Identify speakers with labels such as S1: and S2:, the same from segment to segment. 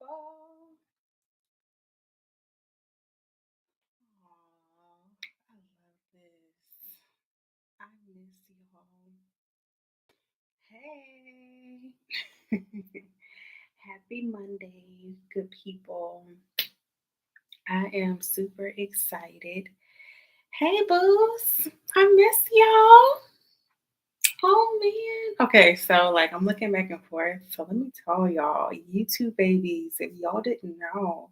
S1: fall. Aw, I love this. I miss y'all. Hey. Happy Monday, good people. I am super excited. Hey, boos. I miss y'all. Oh, man. Okay, so I'm looking back and forth. So let me tell y'all, YouTube babies, if y'all didn't know,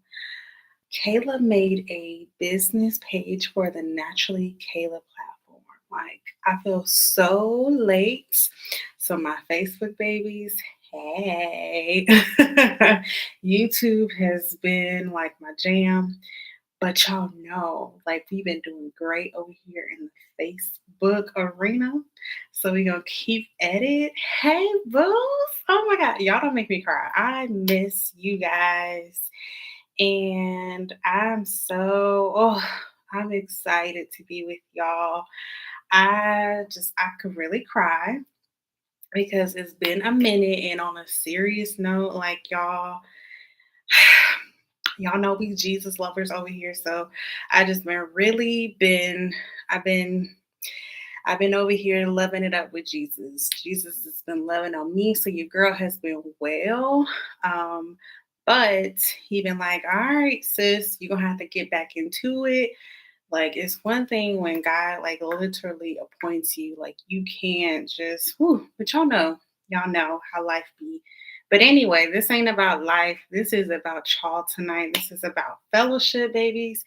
S1: Kayla made a business page for the Naturally Kayla platform. I feel so late. So, my Facebook babies, hey, YouTube has been like my jam. But y'all know, we've been doing great over here in the Facebook arena. So, we're going to keep at it. Hey, boos. Oh my God. Y'all don't make me cry. I miss you guys. And I'm excited to be with y'all. I could really cry because it's been a minute. And on a serious note, y'all know we Jesus lovers over here. So I just I've been I've been over here loving it up with Jesus. Jesus has been loving on me. So your girl has been well. Um, but he been like, all right, sis, you're gonna have to get back into it. It's one thing when God literally appoints you, you can't just but y'all know how life be. But anyway, this ain't about life. This is about y'all tonight. This is about fellowship, babies.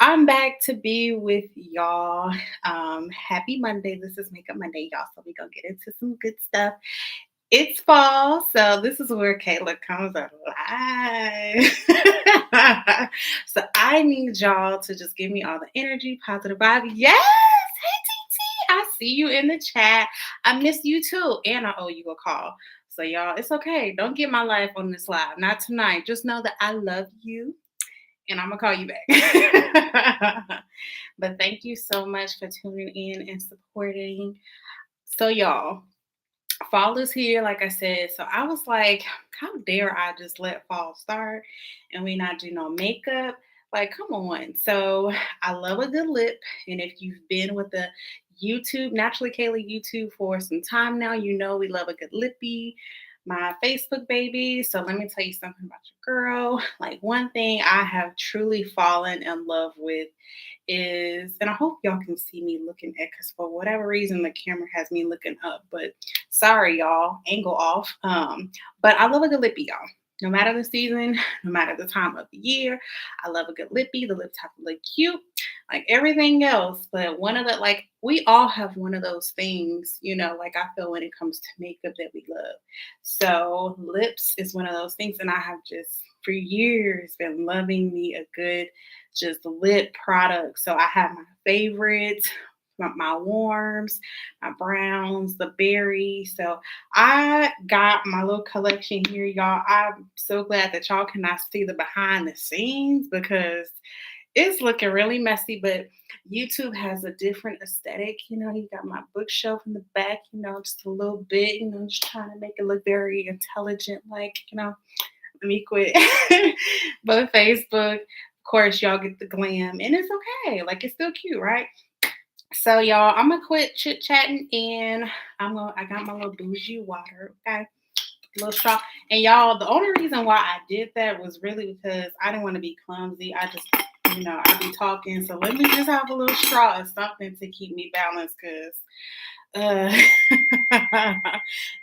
S1: I'm back to be with y'all. Happy Monday. This is Makeup Monday, y'all. So we're gonna get into some good stuff. It's fall, so this is where Kayla comes alive. So I need y'all to just give me all the energy, positive vibe. Yes! Hey, TT! I see you in the chat. I miss you too, and I owe you a call. So, y'all, it's okay. Don't get my life on this live. Not tonight. Just know that I love you, and I'm going to call you back. But thank you so much for tuning in and supporting. So, y'all, fall is here, like I said. So I was like, how dare I just let fall start and we not do no makeup? Come on. So I love a good lip. And if you've been with the YouTube, Naturally Kaylee YouTube for some time now, you know we love a good lippy. My Facebook baby. So let me tell you something about your girl. One thing I have truly fallen in love with is, and I hope y'all can see me looking at, because for whatever reason the camera has me looking up, but sorry y'all, angle off. But I love a good lippy, y'all. No matter the season, no matter the time of the year, I love a good lippy. The lips have to look cute, like everything else. But one of the we all have one of those things, I feel when it comes to makeup that we love. So lips is one of those things, and I have just for years been loving me a good just lip product. So I have my favorites, my warms, my browns, the berries. So I got my little collection here, y'all. I'm so glad that y'all cannot see the behind the scenes because it's looking really messy, but YouTube has a different aesthetic. You got my bookshelf in the back, just a little bit, just trying to make it look very intelligent, let me quit. But Facebook, of course, y'all get the glam, and it's okay. It's still cute, right? So, y'all, I'm gonna quit chit chatting, and I got my little bougie water, okay, little straw. And y'all, the only reason why I did that was really because I didn't want to be clumsy. I just, I be talking, so let me just have a little straw or something to keep me balanced, cause uh,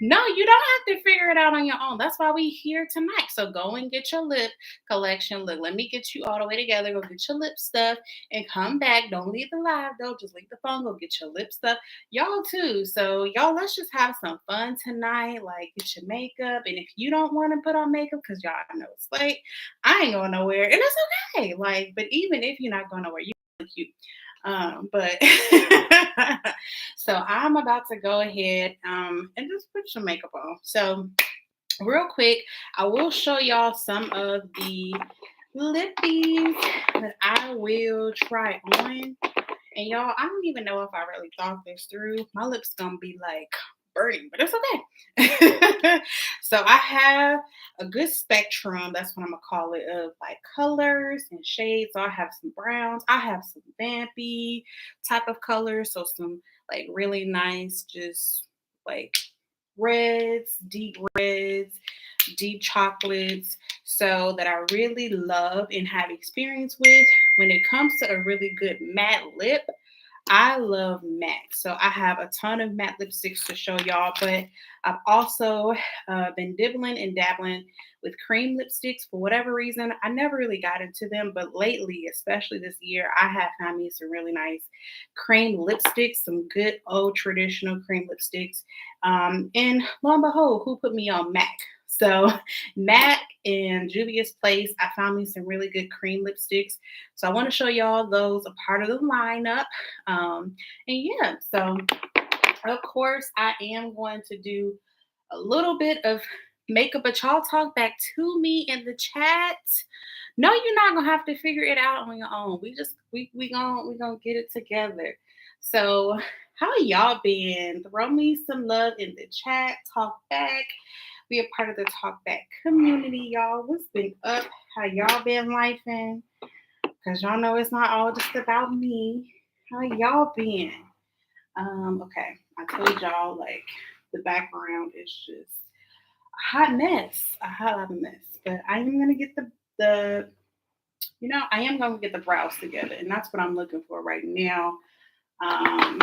S1: no, you don't have to figure it out on your own. That's why we here tonight. So go and get your lip collection. Look, let me get you all the way together. Go get your lip stuff and come back. Don't leave the live though. Just leave the phone. Go get your lip stuff. Y'all too. So y'all, let's just have some fun tonight. Get your makeup. And if you don't want to put on makeup, because y'all know it's late, I ain't going nowhere. And it's okay. But even if you're not going nowhere, you look cute. But so I'm about to go ahead and just put some makeup on. So real quick, I will show y'all some of the lippies that I will try on. And y'all, I don't even know if I really thought this through. My lips gonna be burning, but it's okay. So I have a good spectrum, that's what I'm gonna call it, of like colors and shades. So I have some browns, I have some vampy type of colors, so some like really nice, just like reds, deep chocolates, so that I really love and have experience with. When it comes to a really good matte lip, I love matte. So I have a ton of matte lipsticks to show y'all, but I've also been dibbling and dabbling with cream lipsticks for whatever reason. I never really got into them, but lately, especially this year, I have found me some really nice cream lipsticks, some good old traditional cream lipsticks. And lo and behold, who put me on MAC? So MAC and Juvia's Place, I found me some really good cream lipsticks. So I want to show y'all those, a part of the lineup. And yeah, so of course, I am going to do a little bit of makeup, but y'all talk back to me in the chat. No, you're not gonna have to figure it out on your own. We gonna get it together. So how y'all been? Throw me some love in the chat. Talk back. Be a part of the talk back community, y'all. What's been up? How y'all been lifing? Cause y'all know it's not all just about me. How y'all been? Okay, I told y'all like the background is just a hot mess, a hot mess. But I am gonna get I am gonna get the brows together, and that's what I'm looking for right now. Um,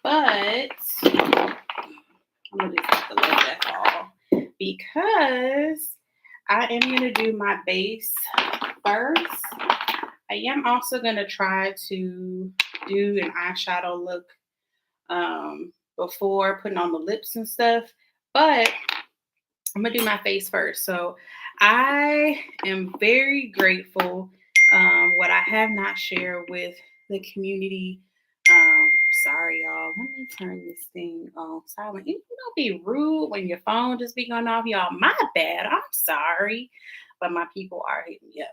S1: but I'm gonna just have to let that fall because I am gonna do my base first. I am also gonna try to do an eyeshadow look before putting on the lips and stuff. But I'm gonna do my face first. So I am very grateful. What I have not shared with the community. Sorry, y'all. Let me turn this thing on silent. You don't be rude when your phone just be going off, y'all. My bad. I'm sorry, but my people are hitting me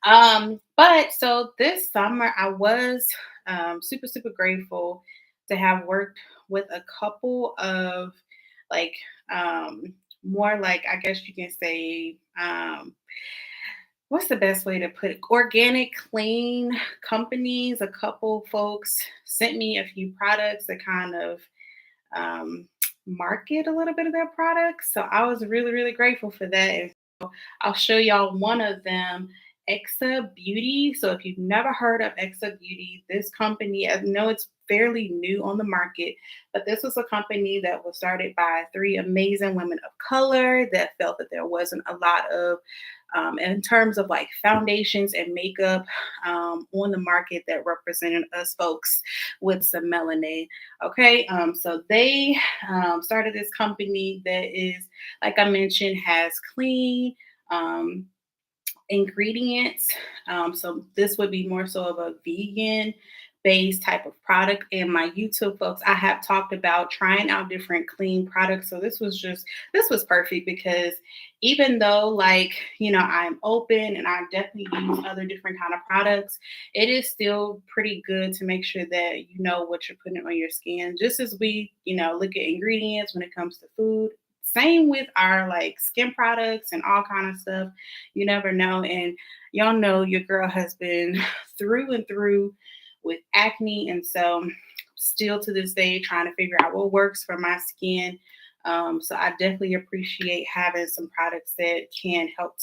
S1: up. But so this summer I was super grateful to have worked with a couple of like more like, I guess you can say, what's the best way to put it? Organic, clean companies. A couple folks sent me a few products that kind of um, market a little bit of their products. So I was really grateful for that. And I'll show y'all one of them, Exa Beauty. So if you've never heard of Exa Beauty, this company, I know it's fairly new on the market, but this was a company that was started by three amazing women of color that felt that there wasn't a lot of in terms of like foundations and makeup on the market that represented us folks with some melanin. Okay, so they started this company that is, like I mentioned, has clean ingredients. So this would be more so of a vegan based type of product. And my YouTube folks, I have talked about trying out different clean products. So this was perfect because even though like, I'm open and I definitely use other different kind of products, it is still pretty good to make sure that you know what you're putting on your skin. Just as we, look at ingredients when it comes to food, same with our like skin products and all kind of stuff. You never know. And y'all know your girl has been through and through with acne. And so still to this day trying to figure out what works for my skin. So I definitely appreciate having some products that can help,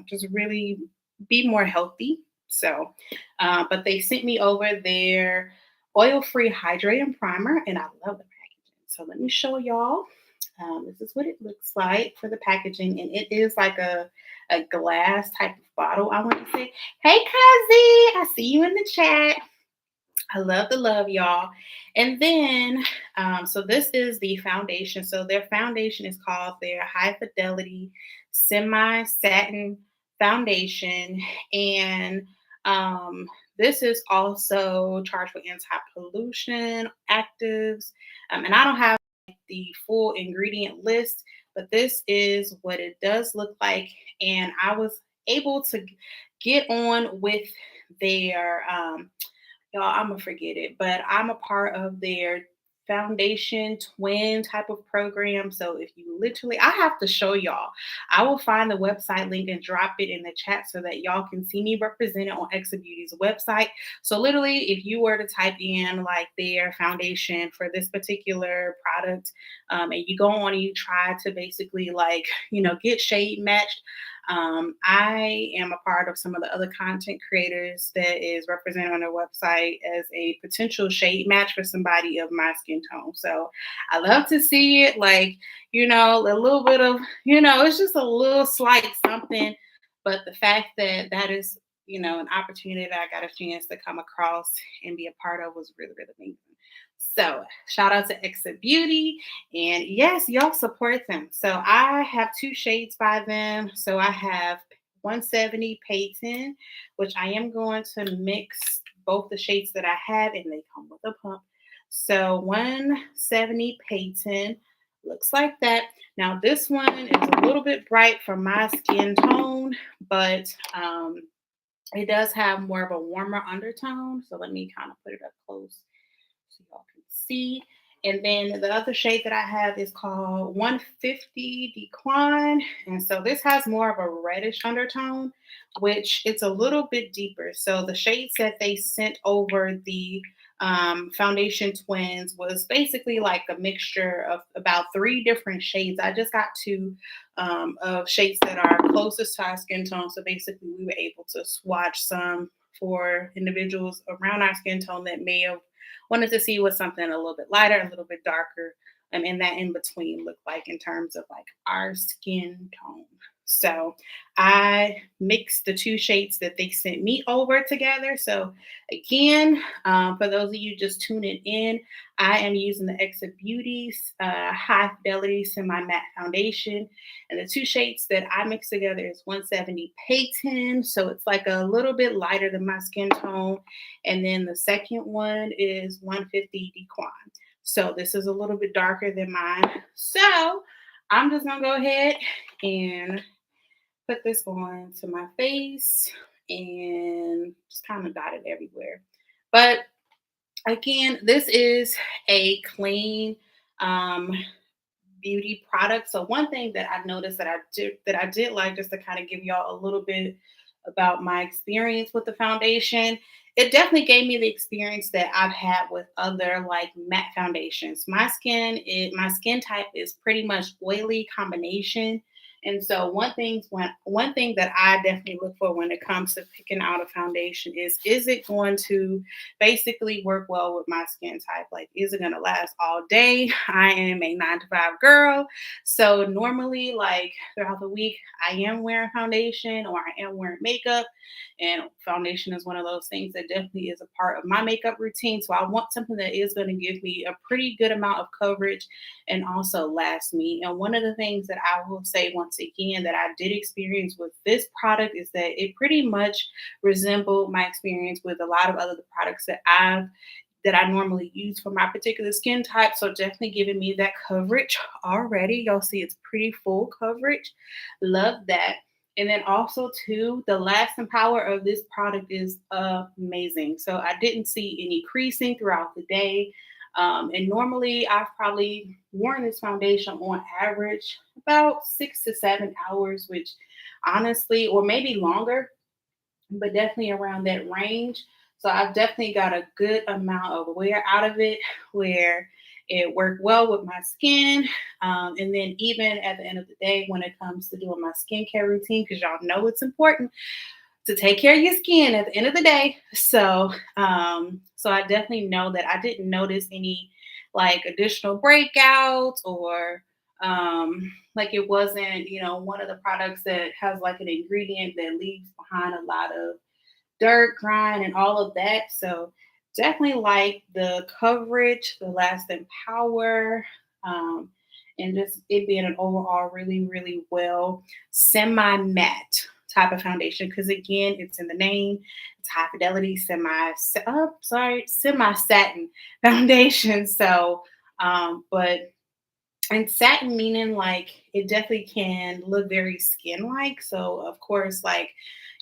S1: just really be more healthy. So, but they sent me over their oil-free hydrating primer, and I love the packaging. So let me show y'all. This is what it looks like for the packaging, and it is like a glass type of bottle. I want to say, hey, Kazi, I see you in the chat. I love the love, y'all. And then, so this is the foundation. So their foundation is called their High Fidelity Semi Satin Foundation, and this is also charged with anti-pollution actives. And I don't have the full ingredient list, but this is what it does look like. And I was able to get on with their y'all, I'm gonna forget it, but I'm a part of their foundation twin type of program. So if you literally, I have to show y'all. I will find the website link and drop it in the chat so that y'all can see me represented on Exa Beauty's website. So literally, if you were to type in like their foundation for this particular product, and you go on and you try to basically like, get shade matched. I am a part of some of the other content creators that is represented on their website as a potential shade match for somebody of my skin tone. So I love to see it, like, a little bit of, it's just a little slight something. But the fact that that is, an opportunity that I got a chance to come across and be a part of was really, really amazing. So shout out to Exa Beauty. And yes, y'all support them. So I have two shades by them. So I have 170 Payton, which I am going to mix both the shades that I have, and they come with a pump. So 170 Payton looks like that. Now this one is a little bit bright for my skin tone, but it does have more of a warmer undertone. So let me kind of put it up close so y'all can see. And then the other shade that I have is called 150 Decline. And so this has more of a reddish undertone, which it's a little bit deeper. So the shades that they sent over the foundation twins was basically like a mixture of about three different shades. I just got two of shades that are closest to our skin tone. So basically we were able to swatch some for individuals around our skin tone that may have wanted to see what something a little bit lighter, a little bit darker, and that in between look like in terms of like our skin tone. So I mixed the two shades that they sent me over together. So again, for those of you just tuning in, I am using the Exa Beauty's High Fidelity Semi Matte Foundation. And the two shades that I mix together is 170 Payton. So it's like a little bit lighter than my skin tone. And then the second one is 150 Decline. So this is a little bit darker than mine. So I'm just going to go ahead and put this on to my face and just kind of dot it everywhere. But again, this is a clean beauty product. So one thing that I noticed that I did like, just to kind of give y'all a little bit about my experience with the foundation, it definitely gave me the experience that I've had with other like matte foundations. My skin type is pretty much oily combination. And so one thing that I definitely look for when it comes to picking out a foundation is it going to basically work well with my skin type? Like, is it going to last all day? I am a 9 to 5 girl. So normally, like throughout the week, I am wearing foundation or I am wearing makeup. And foundation is one of those things that definitely is a part of my makeup routine. So I want something that is going to give me a pretty good amount of coverage and also last me. And one of the things that I will say once again that I did experience with this product is that it pretty much resembled my experience with a lot of other products that I normally use for my particular skin type. So definitely giving me that coverage already. Y'all see it's pretty full coverage. Love that. And then also too, the lasting power of this product is amazing. So I didn't see any creasing throughout the day. And normally I've probably worn this foundation on average about 6 to 7 hours, which honestly, or maybe longer, but definitely around that range. So I've definitely got a good amount of wear out of it where it worked well with my skin. And then even at the end of the day, when it comes to doing my skincare routine, because y'all know it's important to take care of your skin at the end of the day. So I definitely know that I didn't notice any like additional breakouts or like it wasn't, one of the products that has like an ingredient that leaves behind a lot of dirt, grind, and all of that. So definitely like the coverage, the lasting power, and just it being an overall really, really well semi-matte type of foundation. Because again, it's in the name. It's high fidelity semi satin foundation. So, but and satin meaning like it definitely can look very skin like. So of course, like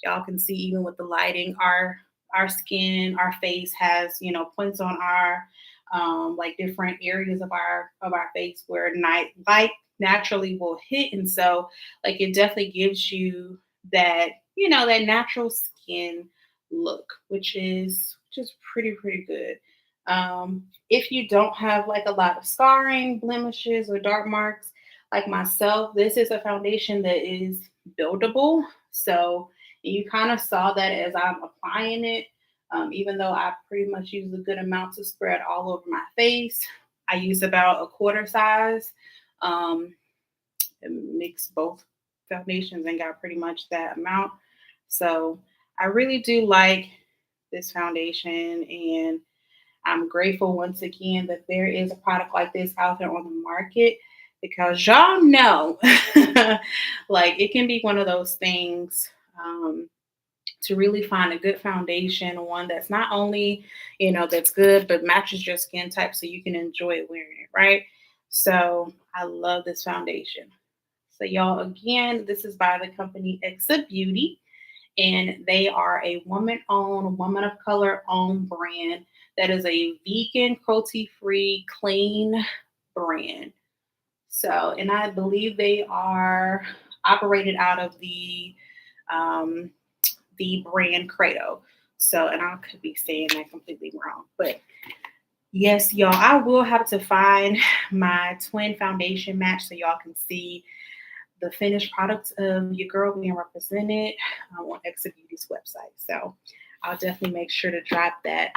S1: y'all can see even with the lighting, our skin, our face has, points on our like different areas of our face where night light naturally will hit. And so like it definitely gives you that, that natural skin look, which is pretty good. If you don't have like a lot of scarring, blemishes, or dark marks like myself, this is a foundation that is buildable. So you kind of saw that as I'm applying it. Even though I pretty much use a good amount to spread all over my face, I use about a quarter size. Um, and mix both foundations and got pretty much that amount. So I really do like this foundation, and I'm grateful once again that there is a product like this out there on the market, because y'all know, like it can be one of those things. To really find a good foundation, one that's not only, that's good, but matches your skin type so you can enjoy wearing it, right? So I love this foundation. So, y'all, again, this is by the company Exa Beauty, and they are a woman owned, woman of color owned brand that is a vegan, cruelty free, clean brand. So, and I believe they are operated out of um, the brand Credo. So, and I could be saying that completely wrong, but yes, y'all, I will have to find my twin foundation match so y'all can see the finished products of your girl being represented on Exa Beauty's website. So I'll definitely make sure to drop that.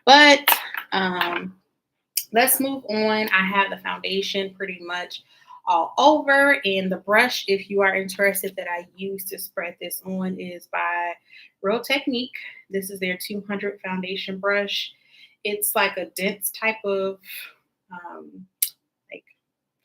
S1: But let's move on. I have the foundation pretty much all over, and the brush, if you are interested, that I use to spread this on is by Real Technique. This is their 200 foundation brush. It's like a dense type of like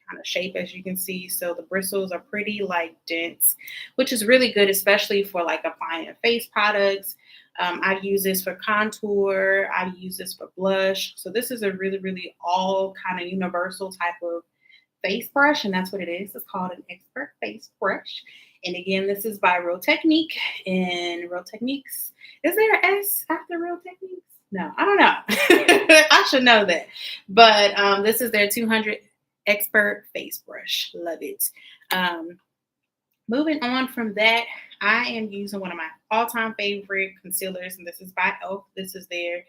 S1: kind of shape, as you can see. So the bristles are pretty like dense, which is really good, especially for like applying face products. I've used this for contour. I've used this for blush. So this is a really all kind of universal type of face brush, and that's what it is. It's called an expert face brush. And again, this is by Real Technique. And Real Techniques, is there an S after Real Techniques? No, I don't know. I should know that. But this is their 200 expert face brush. Love it. Um, Moving on from that, I am using one of my all-time favorite concealers, and this is by e.l.f. This is their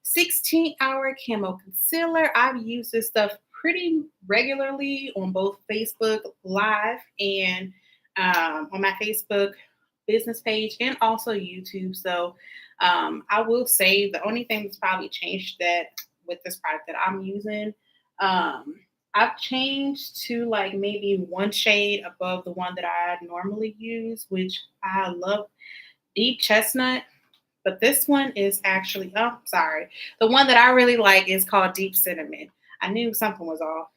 S1: 16-hour camo concealer. I've used this stuff pretty regularly on both Facebook Live and on my Facebook business page, and also YouTube. So I will say the only thing that's probably changed that with this product that I'm using, um, I've changed to like maybe one shade above the one that I normally use, which I love, deep chestnut. But this one is actually, oh, sorry. The one that I really like is called deep cinnamon. I knew something was off.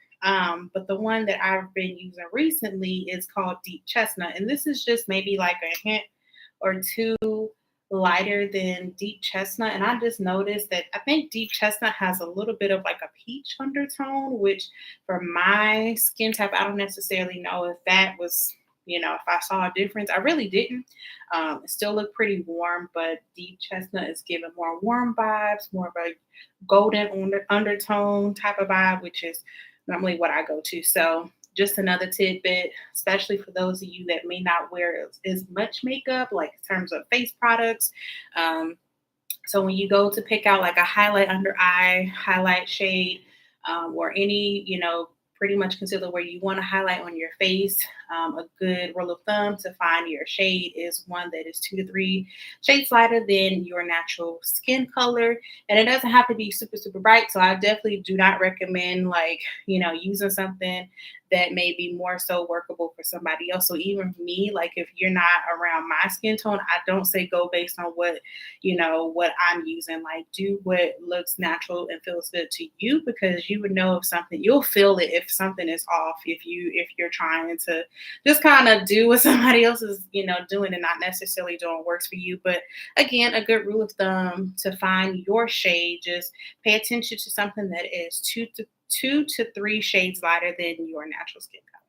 S1: But the one that I've been using recently is called deep chestnut. And this is just maybe like a hint or two lighter than deep chestnut. And I just noticed that I think deep chestnut has a little bit of like a peach undertone, which for my skin type, I don't necessarily know if that was, if I saw a difference. I really didn't. It still looked pretty warm, but deep chestnut is giving more warm vibes, more of a golden undertone type of vibe, which is normally what I go to. So just another tidbit, especially for those of you that may not wear as much makeup, like in terms of face products. So when you go to pick out like a highlight under eye, highlight shade, or any, pretty much concealer where you want to highlight on your face, a good rule of thumb to find your shade is one that is 2 to 3 shades lighter than your natural skin color. And it doesn't have to be super bright. So I definitely do not recommend like, using something that may be more so workable for somebody else. So even me, like if you're not around my skin tone, I don't say go based on what I'm using. Like do what looks natural and feels good to you, because you would know if something, you'll feel it if something is off, if you're trying to just kind of do what somebody else is, doing and not necessarily doing what works for you. But again, a good rule of thumb to find your shade, just pay attention to something that is 2 to 3 shades lighter than your natural skin color.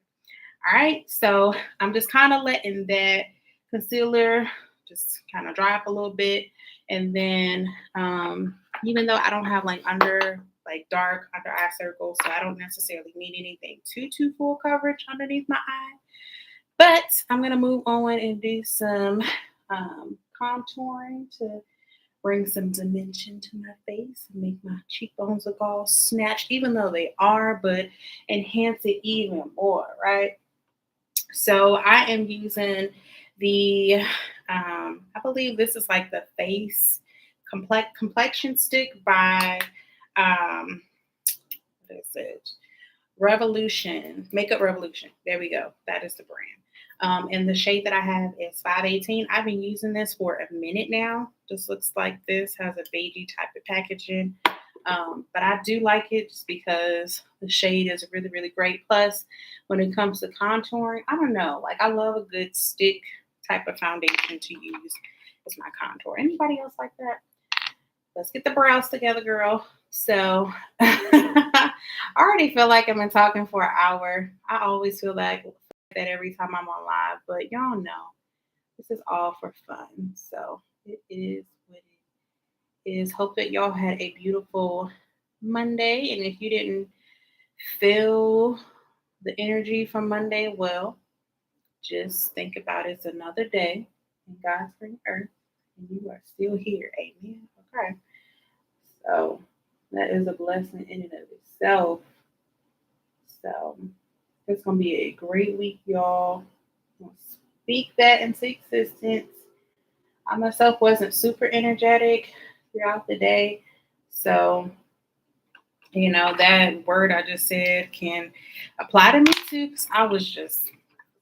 S1: All right, so I'm just kind of letting that concealer just kind of dry up a little bit. And then even though I don't have like under like dark under eye circles, so I don't necessarily need anything too full coverage underneath my eye. But I'm gonna move on and do some contouring to bring some dimension to my face and make my cheekbones look all snatched, even though they are, but enhance it even more, right? So I am using the, I believe this is like the face complexion stick by, um, what is it? Revolution, Makeup Revolution. There we go. That is the brand. And the shade that I have is 518. I've been using this for a minute now. Just looks like this, has a beigey type of packaging. But I do like it just because the shade is really, really great. Plus, when it comes to contouring, I don't know. Like, I love a good stick type of foundation to use as my contour. Anybody else like that? Let's get the brows together, girl. So I already feel like I've been talking for an hour. I always feel like that every time I'm on live, but y'all know this is all for fun. So it is what it is. Hope that y'all had a beautiful Monday. And if you didn't feel the energy from Monday, well, just think about it's another day in God's green earth, and you are still here. Amen. Okay. So that is a blessing in and of itself. So it's gonna be a great week, y'all. I'm gonna speak that into existence. I myself wasn't super energetic throughout the day. So, that word I just said can apply to me too, because I was just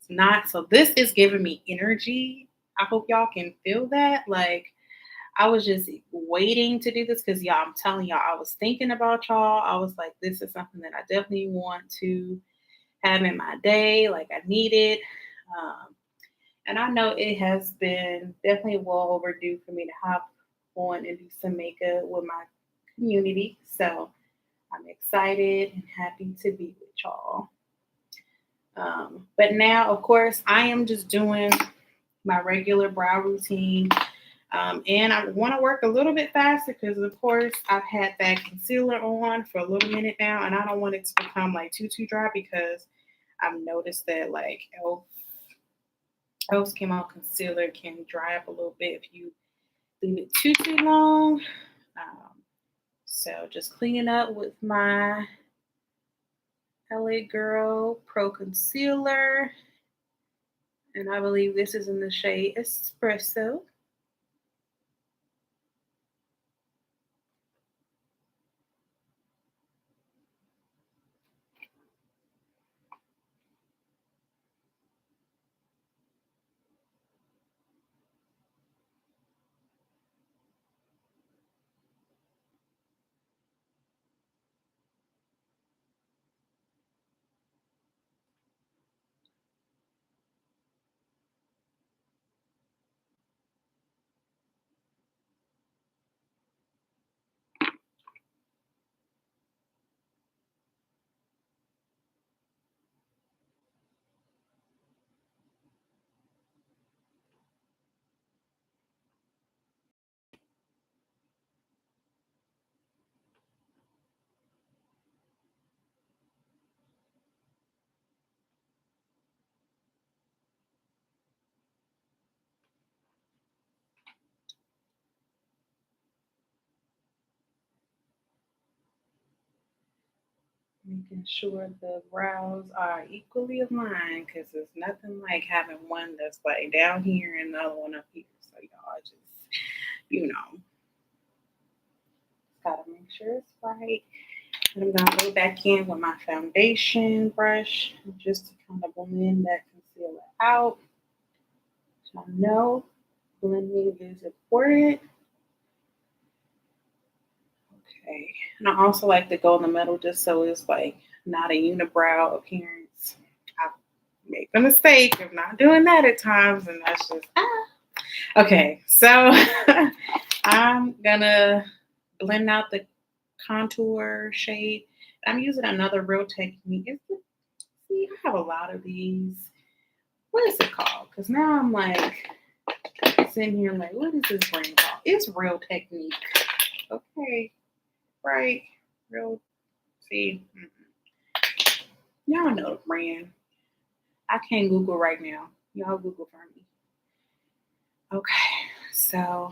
S1: not. So this is giving me energy. I hope y'all can feel that. Like, I was just waiting to do this because y'all, I'm telling y'all, I was thinking about y'all. I was like, this is something that I definitely want to have in my day. Like, I need it. And I know it has been definitely well overdue for me to hop on and do some makeup with my community. So I'm excited and happy to be with y'all. But now, of course, I am just doing my regular brow routine. And I want to work a little bit faster because, of course, I've had that concealer on for a little minute now, and I don't want it to become like too dry because I've noticed that like Elf Came Out concealer can dry up a little bit if you leave it too long. So just cleaning up with my LA Girl Pro Concealer, and I believe this is in the shade Espresso. Making sure the brows are equally aligned because there's nothing like having one that's like down here and the other one up here. So y'all just, gotta make sure it's right. And I'm gonna go back in with my foundation brush just to kind of blend that concealer out. So I know blending is important. Okay. And I also like to go in the middle just so it's like not a unibrow appearance. I make the mistake of not doing that at times, and that's just Okay, so I'm gonna blend out the contour shade. I'm using another Real Technique. See, I have a lot of these. What is it called? Because now I'm like sitting here like, what is this brand called? It's Real Technique. Okay, right. Real, see, y'all know the brand. I can't Google right now. Y'all Google for me. Okay, so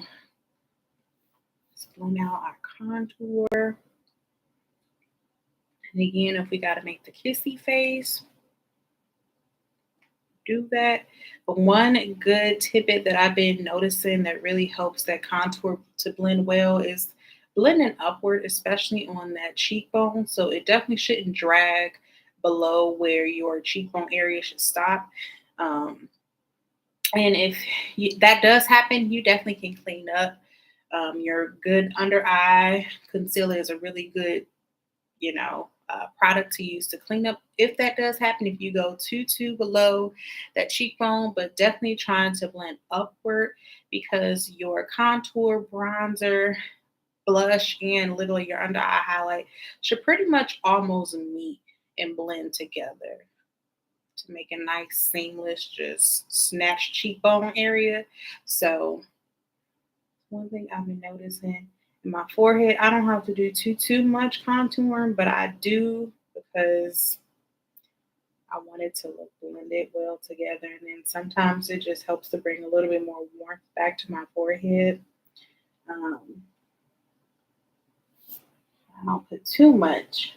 S1: let's blend out our contour. And again, if we got to make the kissy face, do that. But one good tidbit that I've been noticing that really helps that contour to blend well is blending upward, especially on that cheekbone. So it definitely shouldn't drag below where your cheekbone area should stop. Um, and if that does happen, you definitely can clean up. Your good under eye concealer is a really good product to use to clean up if that does happen. If you go too below that cheekbone, but definitely trying to blend upward because your contour, bronzer, blush, and little of your under eye highlight should pretty much almost meet and blend together to make a nice seamless, just snatch cheekbone area. So one thing I've been noticing in my forehead, I don't have to do too much contouring, but I do because I want it to look blended well together. And then sometimes it just helps to bring a little bit more warmth back to my forehead. Um, I don't put too much.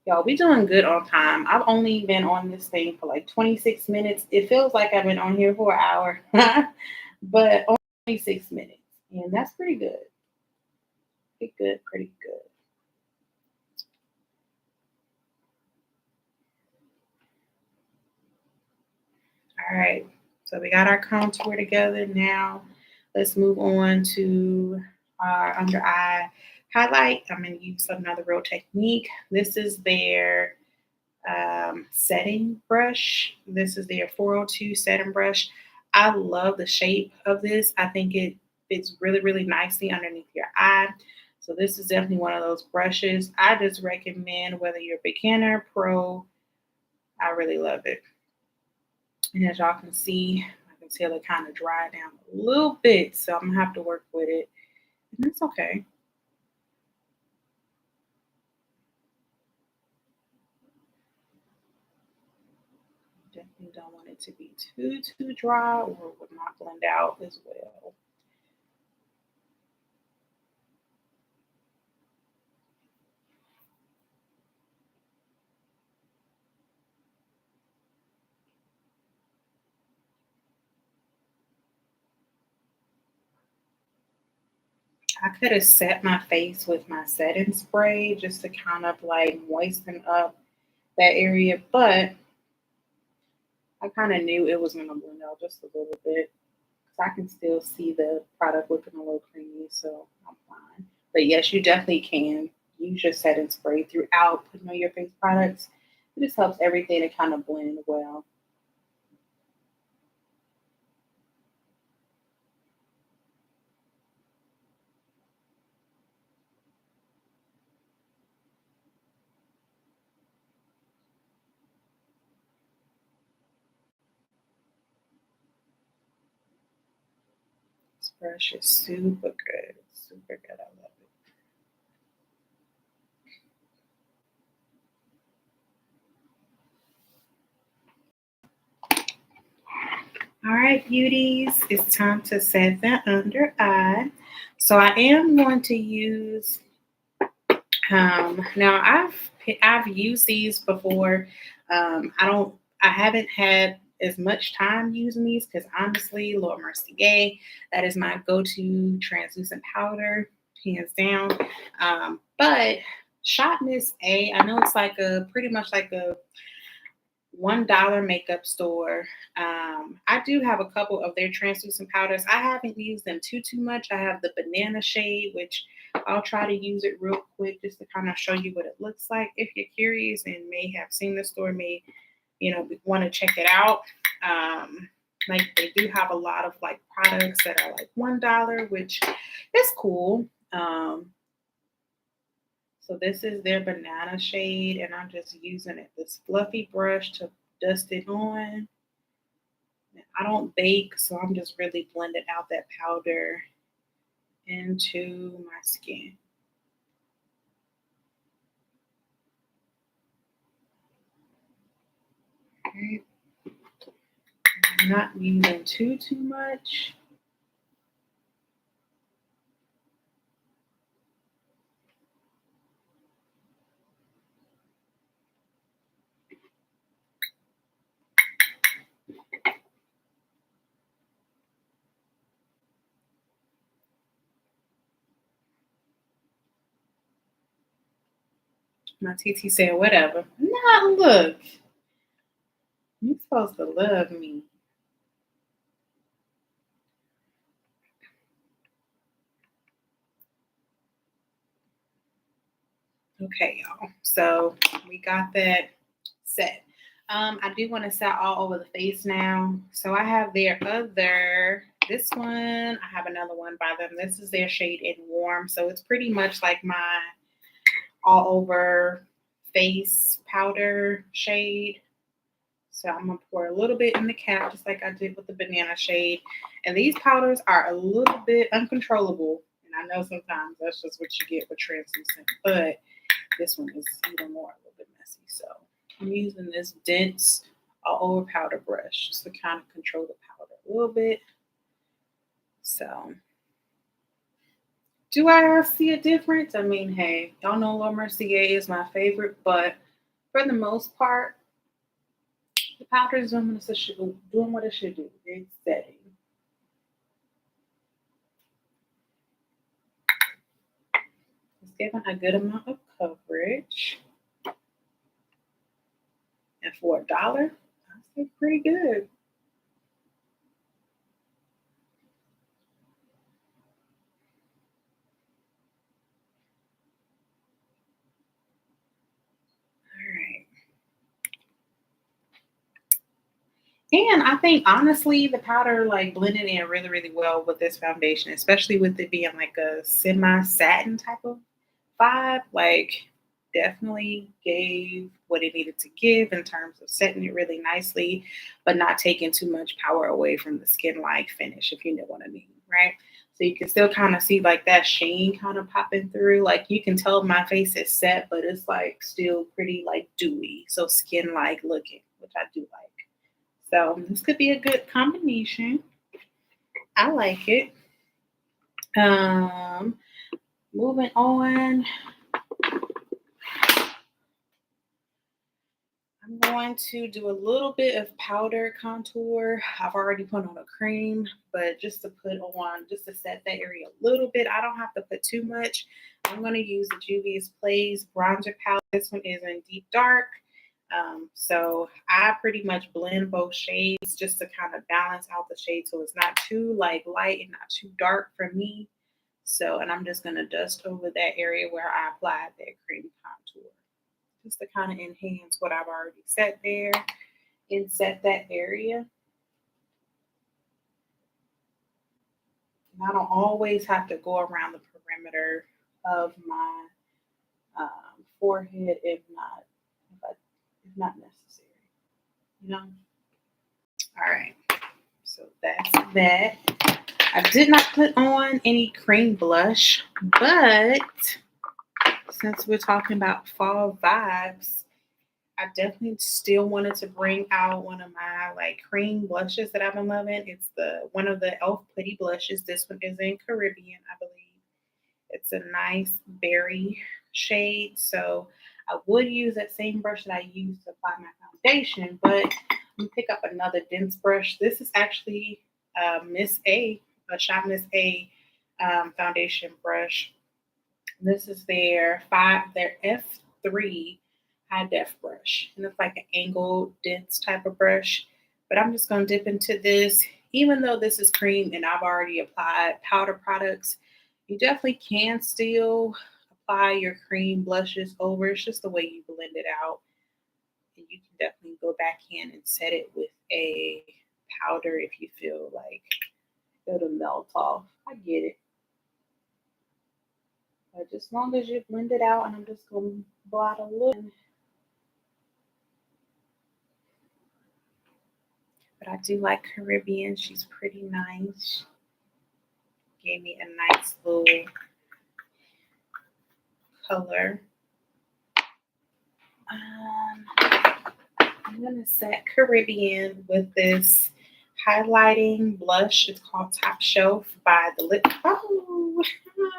S1: Y'all, we doing good on time. I've only been on this thing for like 26 minutes. It feels like I've been on here for an hour, but only 26 minutes. And that's pretty good. Pretty good, pretty good. All right, so we got our contour together. Now let's move on to our under eye highlight. I'm going to use another Real Technique. This is their setting brush. This is their 402 setting brush. I love the shape of this. I think it fits really nicely underneath your eye. So this is definitely one of those brushes. I just recommend whether you're beginner, pro, I really love it. And as y'all can see, I can tell it kind of dried down a little bit, so I'm gonna have to work with it. And that's okay. Definitely don't want it to be too dry or it would not blend out as well. I could have set my face with my setting spray just to kind of like moisten up that area, but I kind of knew it was going to blend out just a little bit because I can still see the product looking a little creamy, so I'm fine. But yes, you definitely can use your setting spray throughout putting on your face products. It just helps everything to kind of blend well. This brush is super good, super good. I love it. All right, beauties, it's time to set the under eye. So I am going to use now I've used these before. I haven't had as much time using these because honestly, Lord Mercier, that is my go-to translucent powder, hands down. But Shot Miss A, I know it's like a pretty much like a $1 makeup store. I do have a couple of their translucent powders. I haven't used them too much. I have the banana shade, which I'll try to use it real quick just to kind of show you what it looks like. If you're curious and may have seen the store, may want to check it out. Like they do have a lot of like products that are like $1, which is cool. So this is their banana shade, and I'm just using this fluffy brush to dust it on. I don't bake, so I'm just really blending out that powder into my skin. Okay. I'm not using too much. My TT said, whatever. Nah, look. You're supposed to love me. Okay, y'all. So we got that set. I do want to set all over the face now. So I have their this one, I have another one by them. This is their shade in Warm. So it's pretty much like my all over face powder shade. So I'm going to pour a little bit in the cap, just like I did with the banana shade. And these powders are a little bit uncontrollable. And I know sometimes that's just what you get with translucent. But this one is even more a little bit messy. So I'm using this dense all over powder brush just to kind of control the powder a little bit. So do I see a difference? I mean, hey, y'all know Laura Mercier is my favorite, but for the most part, the powder is doing what it should do. It's setting. It's giving a good amount of coverage. And for $1, I say pretty good. And I think honestly, the powder like blended in really, really well with this foundation, especially with it being like a semi-satin type of vibe. Like, definitely gave what it needed to give in terms of setting it really nicely, but not taking too much power away from the skin-like finish, if you know what I mean, right? So you can still kind of see like that sheen kind of popping through. Like you can tell my face is set, but it's like still pretty like dewy, so skin-like looking, which I do like. So this could be a good combination. I like it. Um, Moving on, I'm going to do a little bit of powder contour. I've already put on a cream, but just to put on, just to set that area a little bit. I don't have to put too much. I'm going to use the Juvia's Place bronzer palette. This one is in deep dark. So I pretty much blend both shades just to kind of balance out the shade so it's not too like light and not too dark for me. So, and I'm just going to dust over that area where I applied that cream contour just to kind of enhance what I've already set there and set that area. And I don't always have to go around the perimeter of my forehead if not necessary. You know. All right. So that's that. I did not put on any cream blush, but since we're talking about fall vibes, I definitely still wanted to bring out one of my like cream blushes that I've been loving. It's the one of the Elf Putty blushes. This one is in Caribbean, I believe. It's a nice berry shade. So I would use that same brush that I used to apply my foundation, but let me pick up another dense brush. This is actually Miss A Shop Miss A foundation brush. This is their F3 high def brush, and it's like an angled dense type of brush. But I'm just gonna dip into this, even though this is cream and I've already applied powder products. You definitely can still apply your cream blushes over. It's just the way you blend it out, and you can definitely go back in and set it with a powder if you feel like it'll melt off. I get it. But just as long as you blend it out, and I'm just going to blot a little. But I do like Caribbean. She's pretty nice. Gave me a nice little color. I'm going to set Caribbean with this highlighting blush. It's called Top Shelf by the Lip. Oh,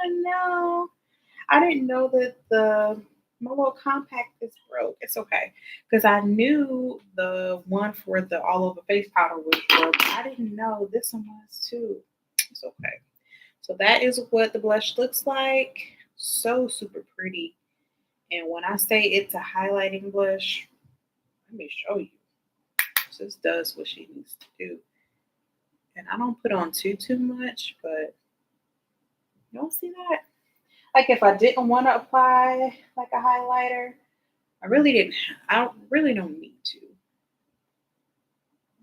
S1: no. I didn't know that my little compact is broke. It's okay. Because I knew the one for the all over face powder was broke. I didn't know this one was too. It's okay. So that is what the blush looks like. So super pretty. And when I say it's a highlighting blush, let me show you. This does what she needs to do. And I don't put on too much, but you don't see that? Like if I didn't want to apply like a highlighter, I really didn't. Don't need to.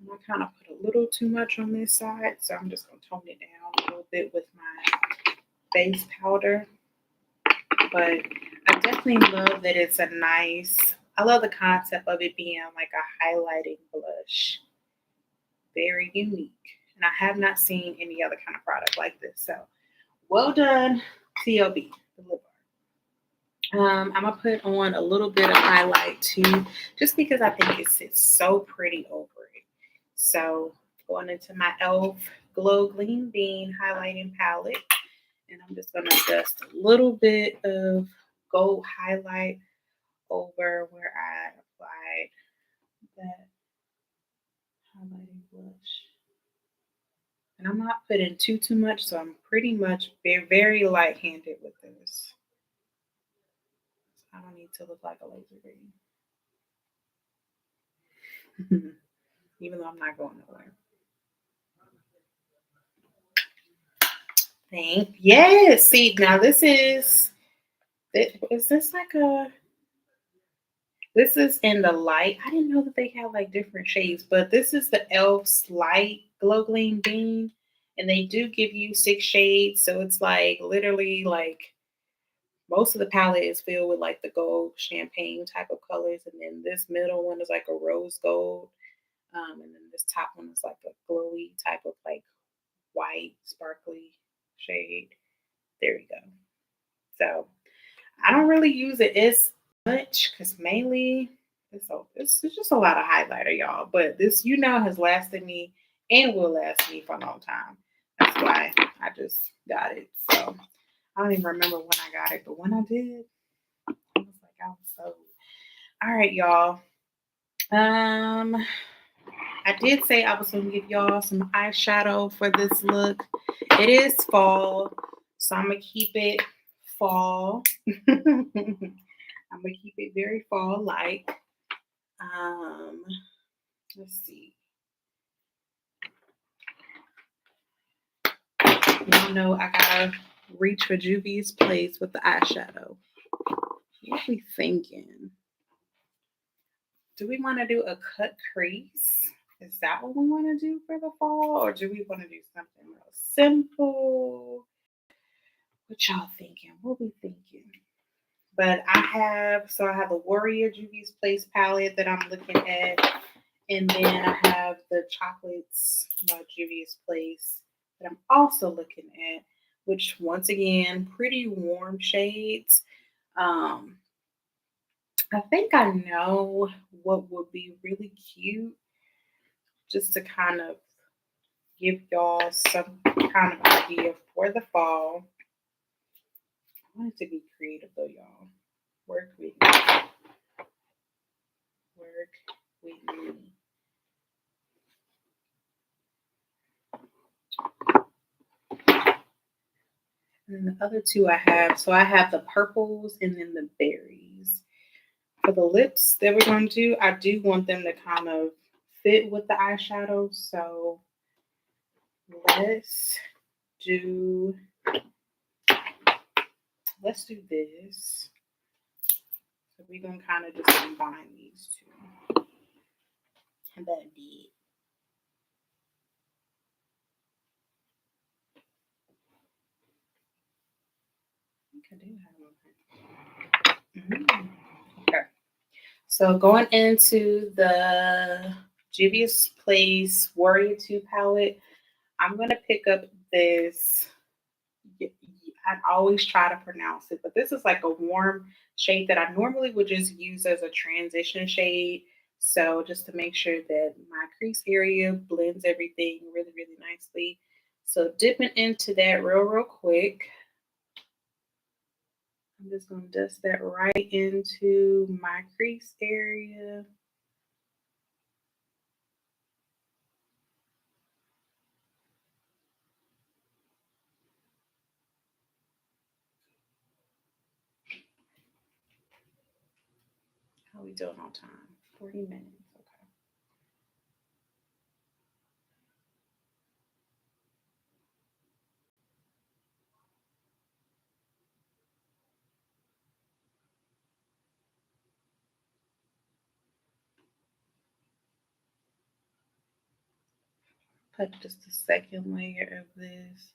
S1: And I kind of put a little too much on this side, so I'm just gonna tone it down a little bit with my base powder. But I definitely love that it's a nice. I love the concept of it being like a highlighting blush. Very unique, and I have not seen any other kind of product like this. So well done, TLB. The lip art. I'm gonna put on a little bit of highlight too, just because I think it sits so pretty over it. So going into my e.l.f. Glow Gleam Bean highlighting palette, and I'm just gonna dust a little bit of gold highlight over where I applied that highlighting blush. And I'm not putting too much, so I'm pretty much very light-handed with this. I don't need to look like a laser green. Even though I'm not going nowhere. Yes. See, now is this like a, this is in the light. I didn't know that they have like different shades, but this is the e.l.f.'s Light Glow Gleam Bean. And they do give you 6 shades. So it's like literally like most of the palette is filled with like the gold champagne type of colors. And then this middle one is like a rose gold. And then this top one is like a glowy type of like white, sparkly shade. There you go. So I don't really use it as much because mainly it's just a lot of highlighter, y'all. But this, has lasted me and will last me for a long time. That's why I just got it. So I don't even remember when I got it, but when I did, I was like, I was so. All right, y'all. I did say I was going to give y'all some eyeshadow for this look. It is fall, so I'm going to keep it fall. I'm going to keep it very fall-like. Let's see. Y'all know I got to reach for Juvia's Place with the eyeshadow. What are we thinking? Do we want to do a cut crease? Is that what we want to do for the fall? Or do we want to do something real simple? What y'all thinking? What we thinking? But I have the Warrior Juvia's Place palette that I'm looking at. And then I have the Chocolates by Juvia's Place that I'm also looking at, which once again, pretty warm shades. I think I know what would be really cute just to kind of give y'all some kind of idea for the fall. I want it to be creative though, y'all. Work with me. Work with me. And then the other two I have, so I have the purples and then the berries. For the lips that we're going to do, I do want them to kind of fit with the eyeshadow. So let's do this. So we're going to kind of just combine these two. And that did. I think I do have one. Okay. So going into the Juvia's Place Warrior 2 palette, I'm going to pick up this. I always try to pronounce it, but this is like a warm shade that I normally would just use as a transition shade. So just to make sure that my crease area blends everything really, really nicely. So dipping into that real quick. I'm just going to dust that right into my crease area. How we doing on time? 40 minutes. Okay. Put just a second layer of this.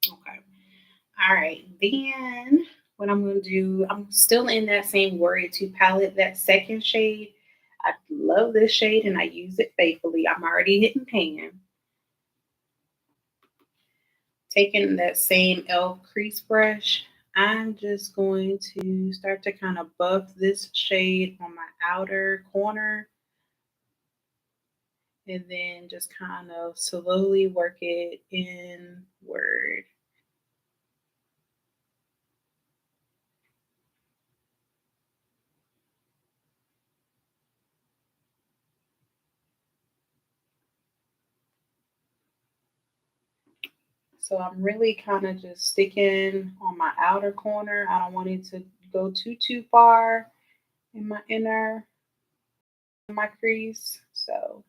S1: Okay. All right. Then what I'm going to do, I'm still in that same Warrior 2 palette, that second shade. I love this shade and I use it faithfully. I'm already hitting pan. Taking that same e.l.f. crease brush, I'm just going to start to kind of buff this shade on my outer corner and then just kind of slowly work it inward. So I'm really kind of just sticking on my outer corner. I don't want it to go too far in my inner my crease. So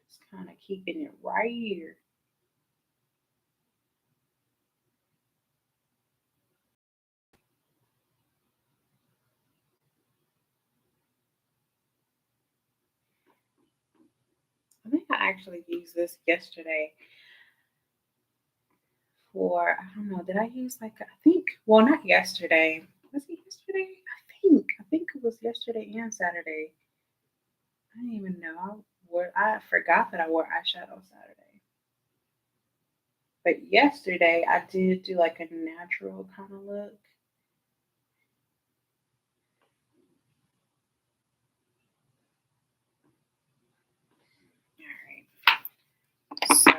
S1: just kind of keeping it right here. I think I actually used this yesterday for, I don't know, did I use like, I think, well, not yesterday. Was it yesterday? I think it was yesterday and Saturday. I didn't even know. I forgot that I wore eyeshadow Saturday. But yesterday I did do like a natural kind of look. All right. So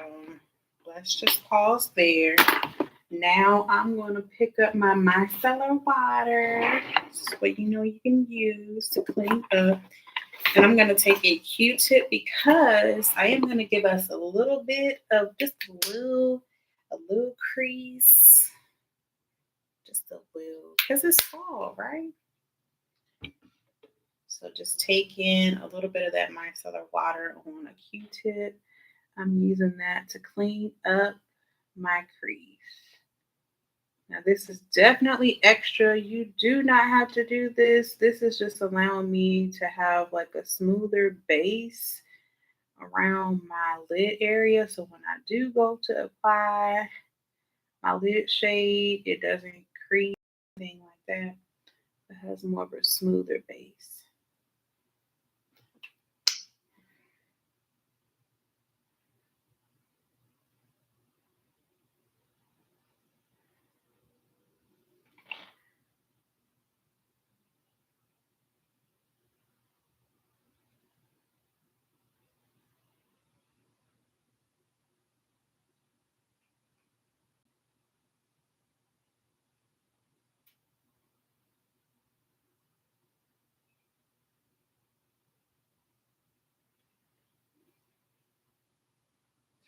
S1: let's just pause there. Now I'm going to pick up my micellar water. This is what you know you can use to clean up. And I'm going to take a Q-tip because I am going to give us a little bit of just a little crease. Just a little, because it's fall, right? So just take in a little bit of that micellar water on a Q-tip. I'm using that to clean up my crease. Now this is definitely extra. You do not have to do this. This is just allowing me to have like a smoother base around my lid area. So when I do go to apply my lid shade, it doesn't crease anything like that. It has more of a smoother base.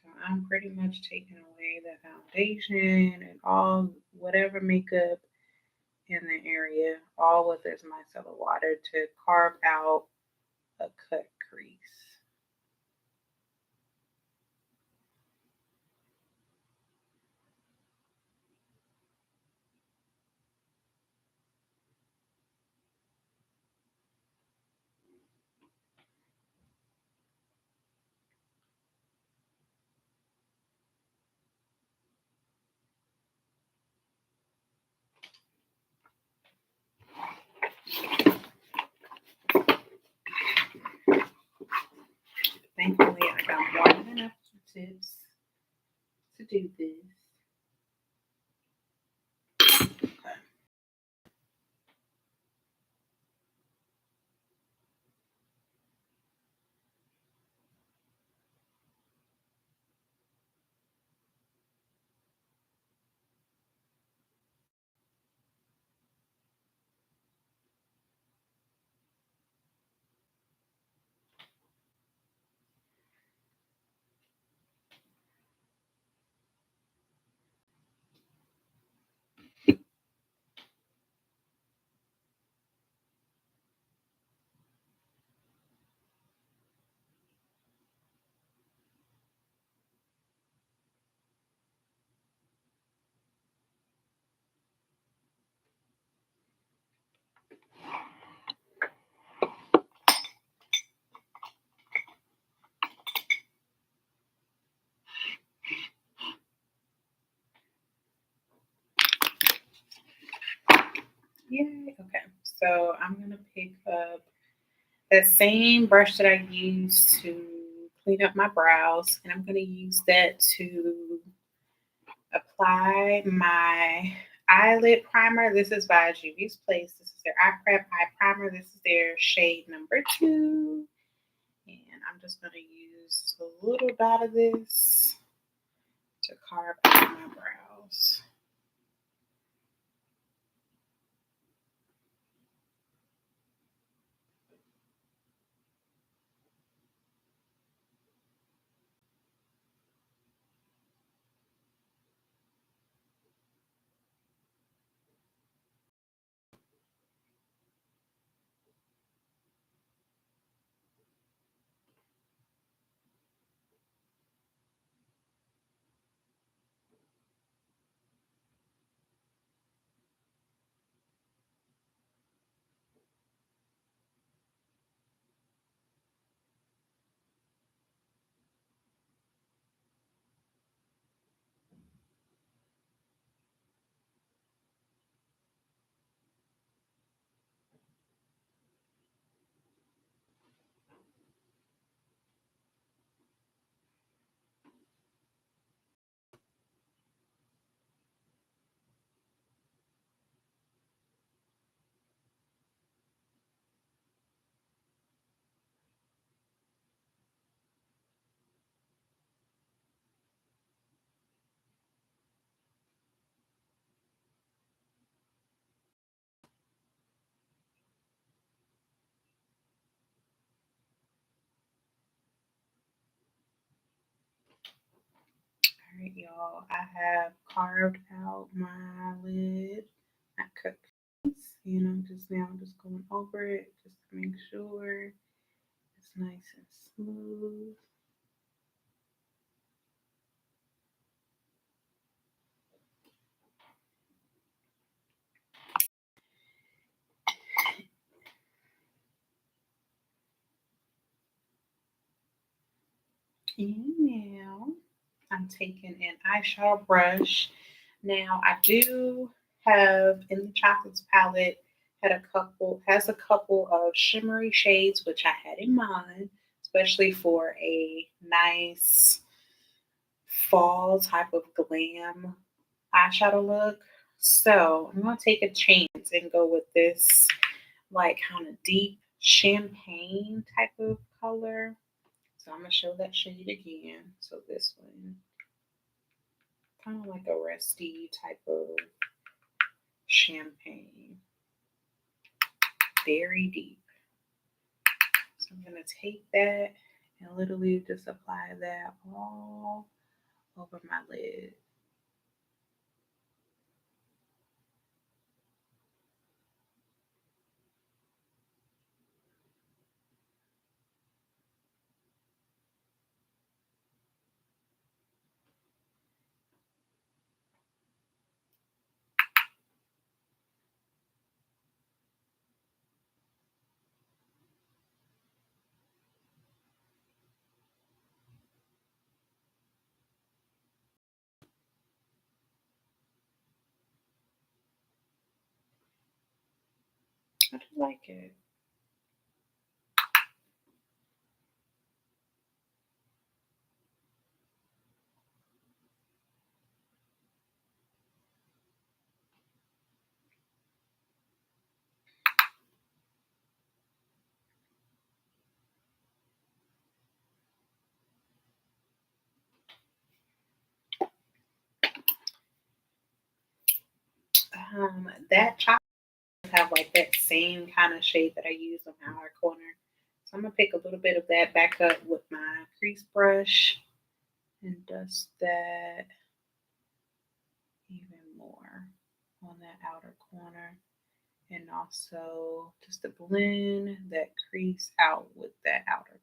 S1: So I'm pretty much taking away the foundation and all whatever makeup in the area, all with this micellar water to carve out a cut crease. Thankfully, I got more than enough tips to do this. Okay. Yay. Okay. So I'm gonna pick up that same brush that I used to clean up my brows, and I'm gonna use that to apply my eyelid primer. This is by Juvia's Place. This is their Eye Prep Eye Primer. This is their shade number 2. And I'm just going to use a little dot of this to carve out my brows. All right, y'all. I have carved out my lid. I cut piece, just now I'm just going over it just to make sure it's nice and smooth. And now I'm taking an eyeshadow brush. Now I do have in the chocolates palette has a couple of shimmery shades which I had in mind, especially for a nice fall type of glam eyeshadow look. So I'm gonna take a chance and go with this like kind of deep champagne type of color. So I'm gonna show that shade again. So this one, kind of like a rusty type of champagne, very deep. So I'm gonna take that and literally just apply that all over my lid. I do like it. That chocolate have like that same kind of shade that I use on my outer corner. So I'm gonna pick a little bit of that back up with my crease brush and dust that even more on that outer corner. And also just to blend that crease out with that outer corner.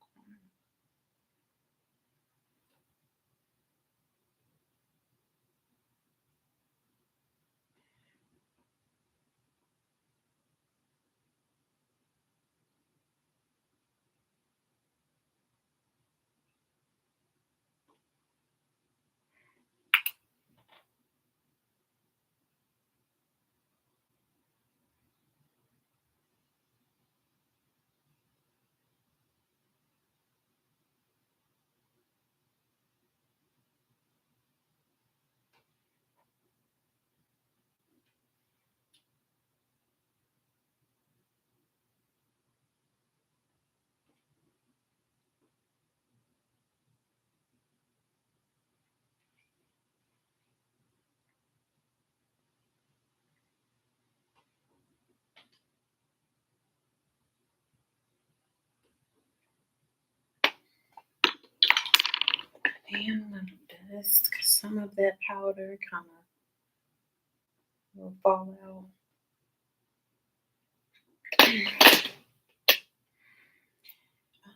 S1: And I'm gonna dust because some of that powder kind of will fall out.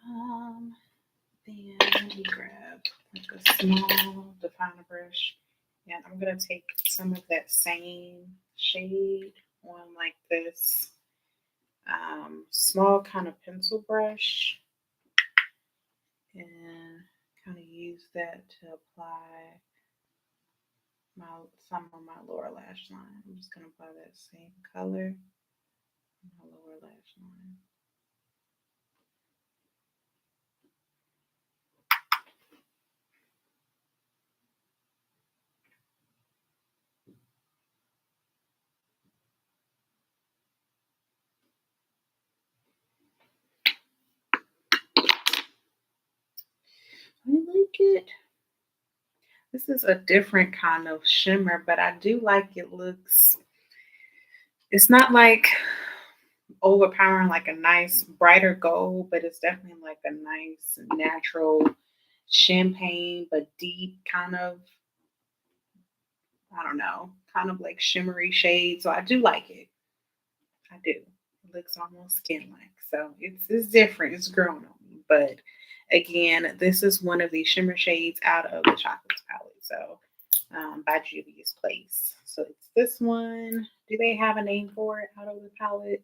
S1: Um, then we grab like a small definer brush, and I'm gonna take some of that same shade on like this small kind of pencil brush, and kind of use that to apply my some of my lower lash line. I'm just gonna apply that same color on my lower lash line. I like it. This is a different kind of shimmer, but I do like it looks. It's not like overpowering like a nice brighter gold, but it's definitely like a nice natural champagne, but deep kind of, I don't know, kind of like shimmery shade. So I do like it. I do. It looks almost skin like. So it's different. It's growing on me. But again, this is one of the shimmer shades out of the Chocolates palette. So by Juvia's Place. So it's this one. Do they have a name for it out of the palette?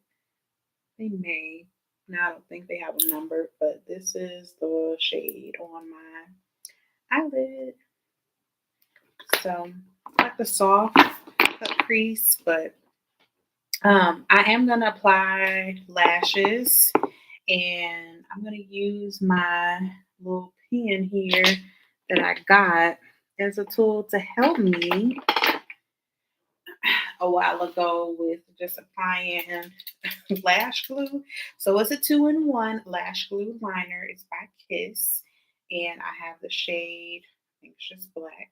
S1: They may. No, I don't think they have a number, but this is the shade on my eyelid. So like the soft cut crease, but I am gonna apply lashes, and I'm gonna use my little pen here that I got as a tool to help me a while ago with just applying lash glue. So it's a 2-in-1 lash glue liner. It's by Kiss, and I have the shade. I think it's just black,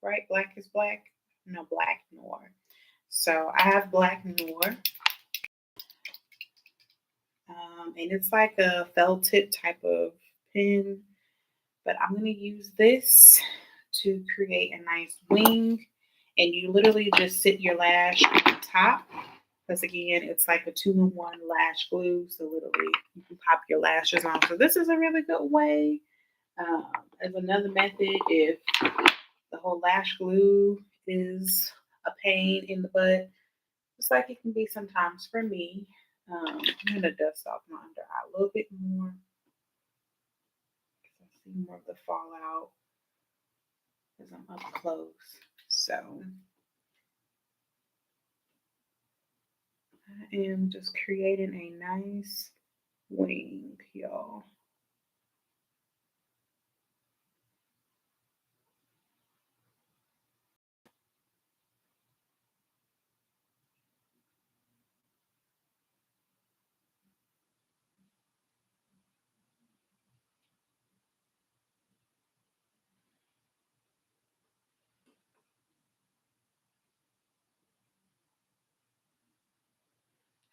S1: right? Black is black. No, Black Noir. So I have Black Noir, and it's like a felt tip type of pen. But I'm gonna use this to create a nice wing, and you literally just sit your lash on the top. Because again, it's like a 2-in-1 lash glue, so literally you can pop your lashes on. So this is a really good way. As another method, if the whole lash glue is a pain in the butt, just like it can be sometimes for me. I'm gonna dust off my under eye a little bit more because I see more of the fallout as I'm up close. So I am just creating a nice wing, y'all.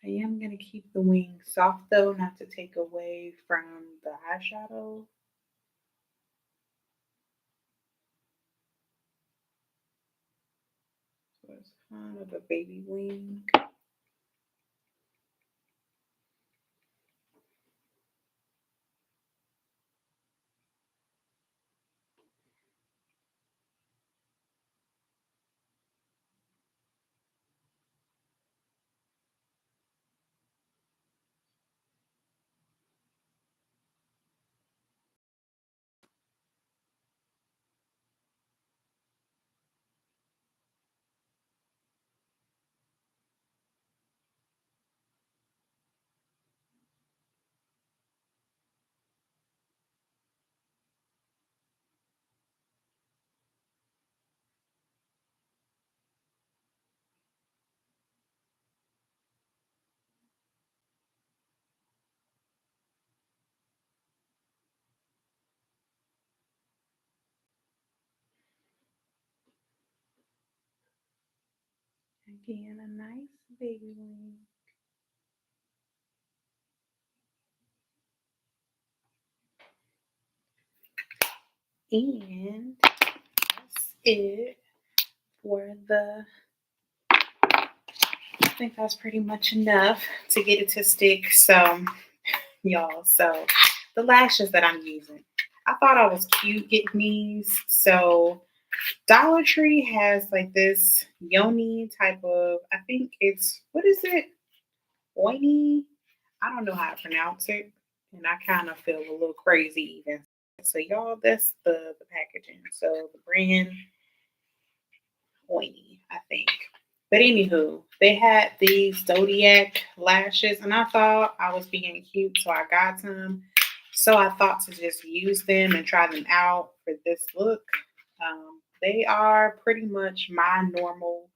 S1: I am going to keep the wing soft though, not to take away from the eyeshadow. So it's kind of a baby wing. Again, a nice baby wing. And that's it for the, I think that's pretty much enough to get it to stick. So, y'all, so the lashes that I'm using, I thought I was cute getting these. So, Dollar Tree has like this yoni type of, I think it's, what is it? Oiny? I don't know how to pronounce it. And I kind of feel a little crazy even. So, y'all, that's the packaging. So, the brand Oiny, I think. But anywho, they had these zodiac lashes, and I thought I was being cute, so I got some. So I thought to just use them and try them out for this look. They are pretty much my normal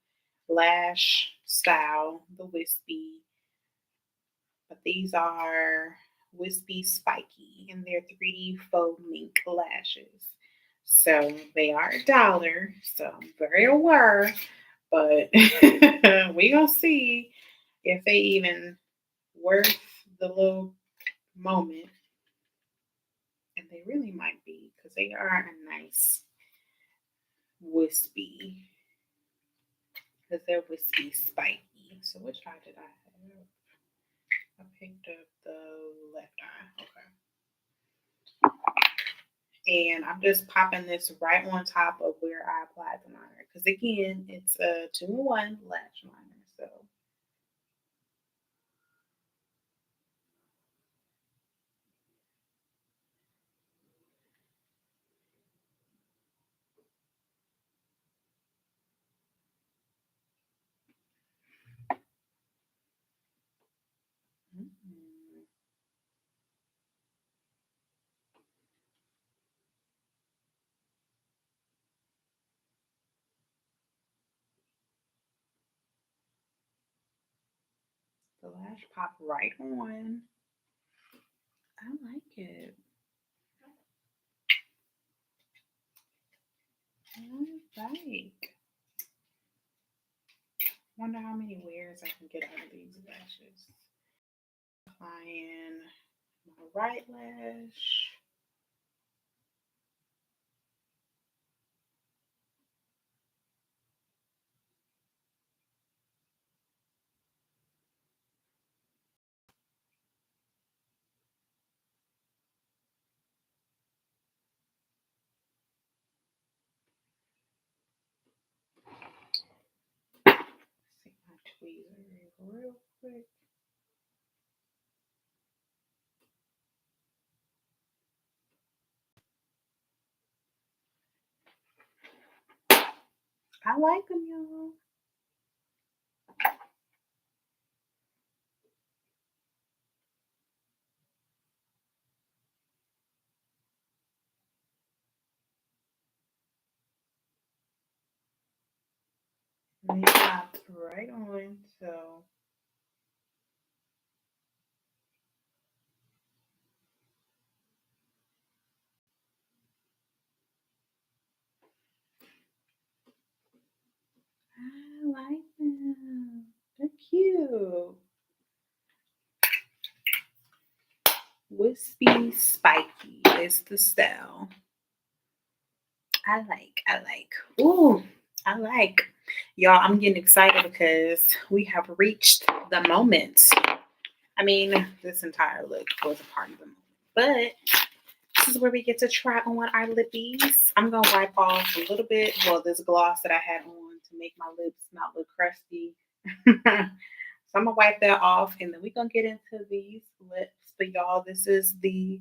S1: lash style, the wispy, but these are wispy spiky, and they're 3D faux mink lashes. So they are $1, so I'm very aware, but we gonna see if they even worth the little moment. And they really might be because they are a nice wispy, because they're wispy spiky. So which eye did I have? I picked up the left eye. Okay. And I'm just popping this right on top of where I applied the liner. Because again, it's a 2-in-1 lash liner. So mm, the lash popped right on. I like it. I like. Wonder how many wears I can get out of these lashes. Applying my right lash. See my tweezer real quick. I like them, y'all. And they popped right on. So I like them. They're cute. Crispy Spiky is the style. I like. Ooh, I like. Y'all, I'm getting excited because we have reached the moment. I mean, this entire look was a part of the moment. But this is where we get to try on our lippies. I'm going to wipe off a little bit. Well, this gloss that I had on to make my lips not look crusty. So I'm going to wipe that off. And then we're going to get into these lips. But y'all, this is the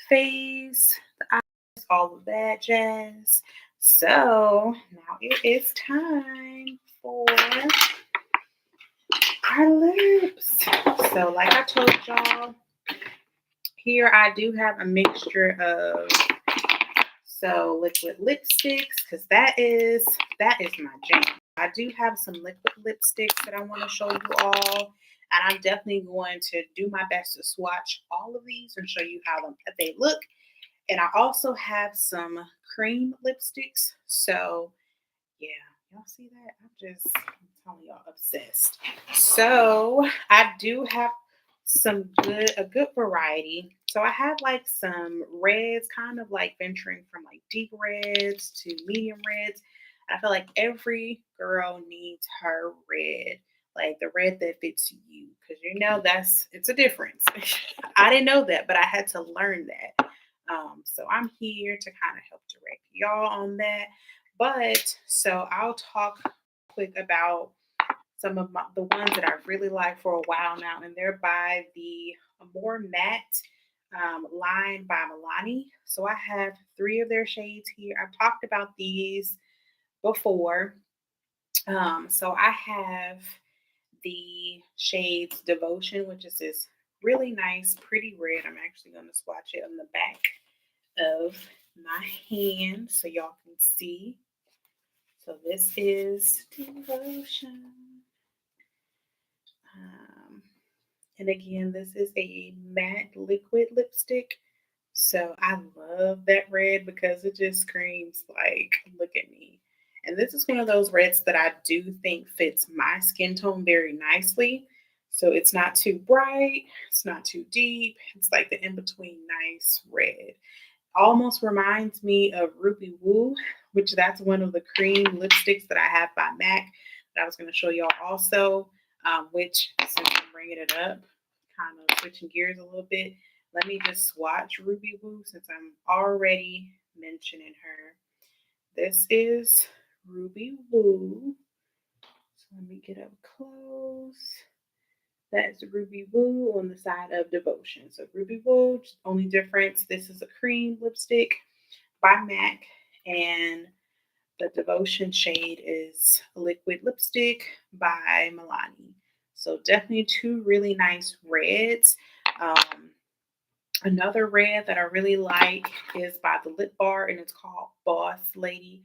S1: face, the eyes, all of that jazz. So now it is time for our lips. So like I told y'all, here I do have a mixture of liquid lipsticks because that is my jam. I do have some liquid lipsticks that I want to show you all. And I'm definitely going to do my best to swatch all of these and show you how they look. And I also have some cream lipsticks. So yeah, y'all see that? I'm telling y'all, obsessed. So I do have a good variety. So I have like some reds, kind of like venturing from like deep reds to medium reds. I feel like every girl needs her red, like the red that fits you, because it's a difference. I didn't know that, but I had to learn that. So I'm here to kind of help direct y'all on that. But so I'll talk quick about some of the ones that I've really liked for a while now, and they're by the More Matte line by Milani. So I have 3 of their shades here. I've talked about these before. So I have the shades Devotion, which is this really nice, pretty red. I'm actually going to swatch it on the back of my hand so y'all can see. So this is Devotion. And again, this is a matte liquid lipstick. So I love that red because it just screams like, look at me. And this is one of those reds that I do think fits my skin tone very nicely. So it's not too bright, it's not too deep. It's like the in-between nice red. Almost reminds me of Ruby Woo, which that's one of the cream lipsticks that I have by MAC that I was going to show y'all also, which since I'm bringing it up, kind of switching gears a little bit, let me just swatch Ruby Woo since I'm already mentioning her. This is Ruby Woo. So let me get up close. That's Ruby Woo on the side of Devotion. So Ruby Woo, only difference, this is a cream lipstick by MAC, and the Devotion shade is a liquid lipstick by Milani. So definitely 2 really nice reds. Another red that I really like is by the Lip Bar, and it's called Boss Lady.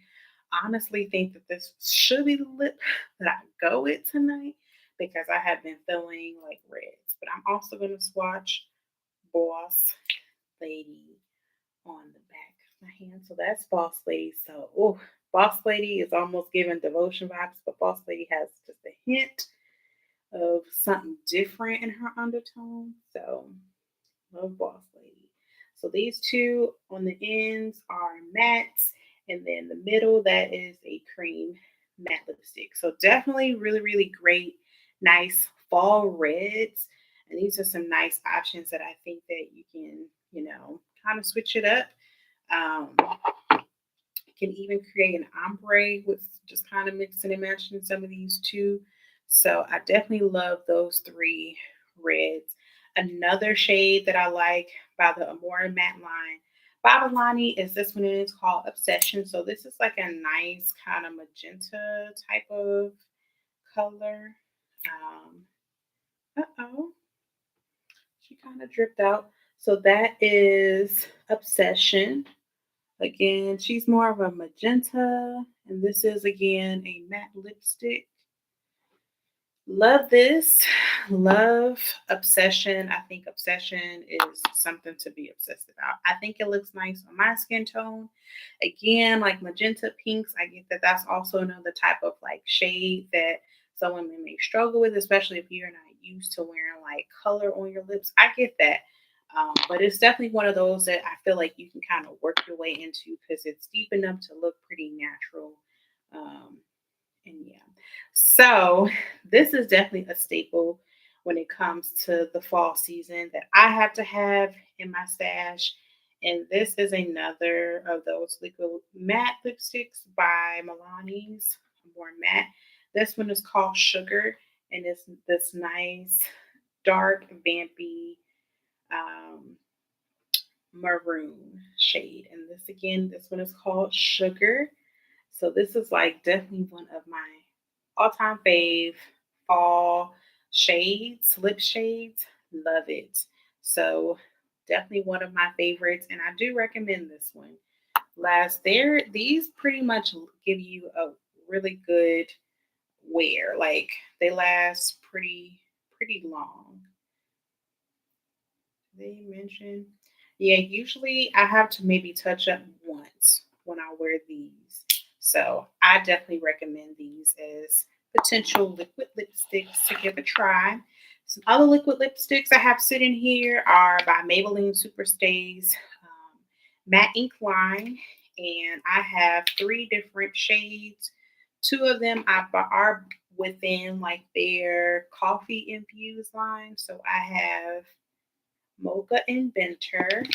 S1: I honestly think that this should be the lip that I go with tonight because I have been feeling like reds. But I'm also going to swatch Boss Lady on the back of my hand. So that's Boss Lady. So, Boss Lady is almost giving Devotion vibes, but Boss Lady has just a hint of something different in her undertone. So, love Boss Lady. So these 2 on the ends are mattes, and then the middle, that is a cream matte lipstick. So definitely really, really great, nice fall reds. And these are some nice options that I think that you can, kind of switch it up. You can even create an ombre with just kind of mixing and matching some of these 2. So I definitely love those 3 reds. Another shade that I like by the Amore Matte line by Milani is this one, and it's called Obsession. So this is like a nice kind of magenta type of color. She kind of dripped out. So that is Obsession. Again, she's more of a magenta, and this is again a matte lipstick. Love this. Love Obsession. I think Obsession is something to be obsessed about. I think it looks nice on my skin tone. Again, like magenta pinks, I get that that's also another type of like shade that some women may struggle with, especially if you're not used to wearing like color on your lips. I get that. But it's definitely one of those that I feel like you can kind of work your way into because it's deep enough to look pretty natural. Um, and yeah, so this is definitely a staple when it comes to the fall season that I have to have in my stash. And this is another of those liquid matte lipsticks by Milani's, more matte. This one is called Sugar, and it's this nice dark vampy um, maroon shade. And this again, this one is called Sugar. So this is like definitely one of my all-time fave fall shades, lip shades. Love it. So definitely one of my favorites, and I do recommend this one. These pretty much give you a really good wear. Like they last pretty long. They mentioned, yeah, usually I have to maybe touch up once when I wear these. So I definitely recommend these as potential liquid lipsticks to give a try. Some other liquid lipsticks I have sitting here are by Maybelline Superstays Matte Ink Line, and I have three different shades. Two of them are within like their coffee infused line. So I have Mocha Inventor.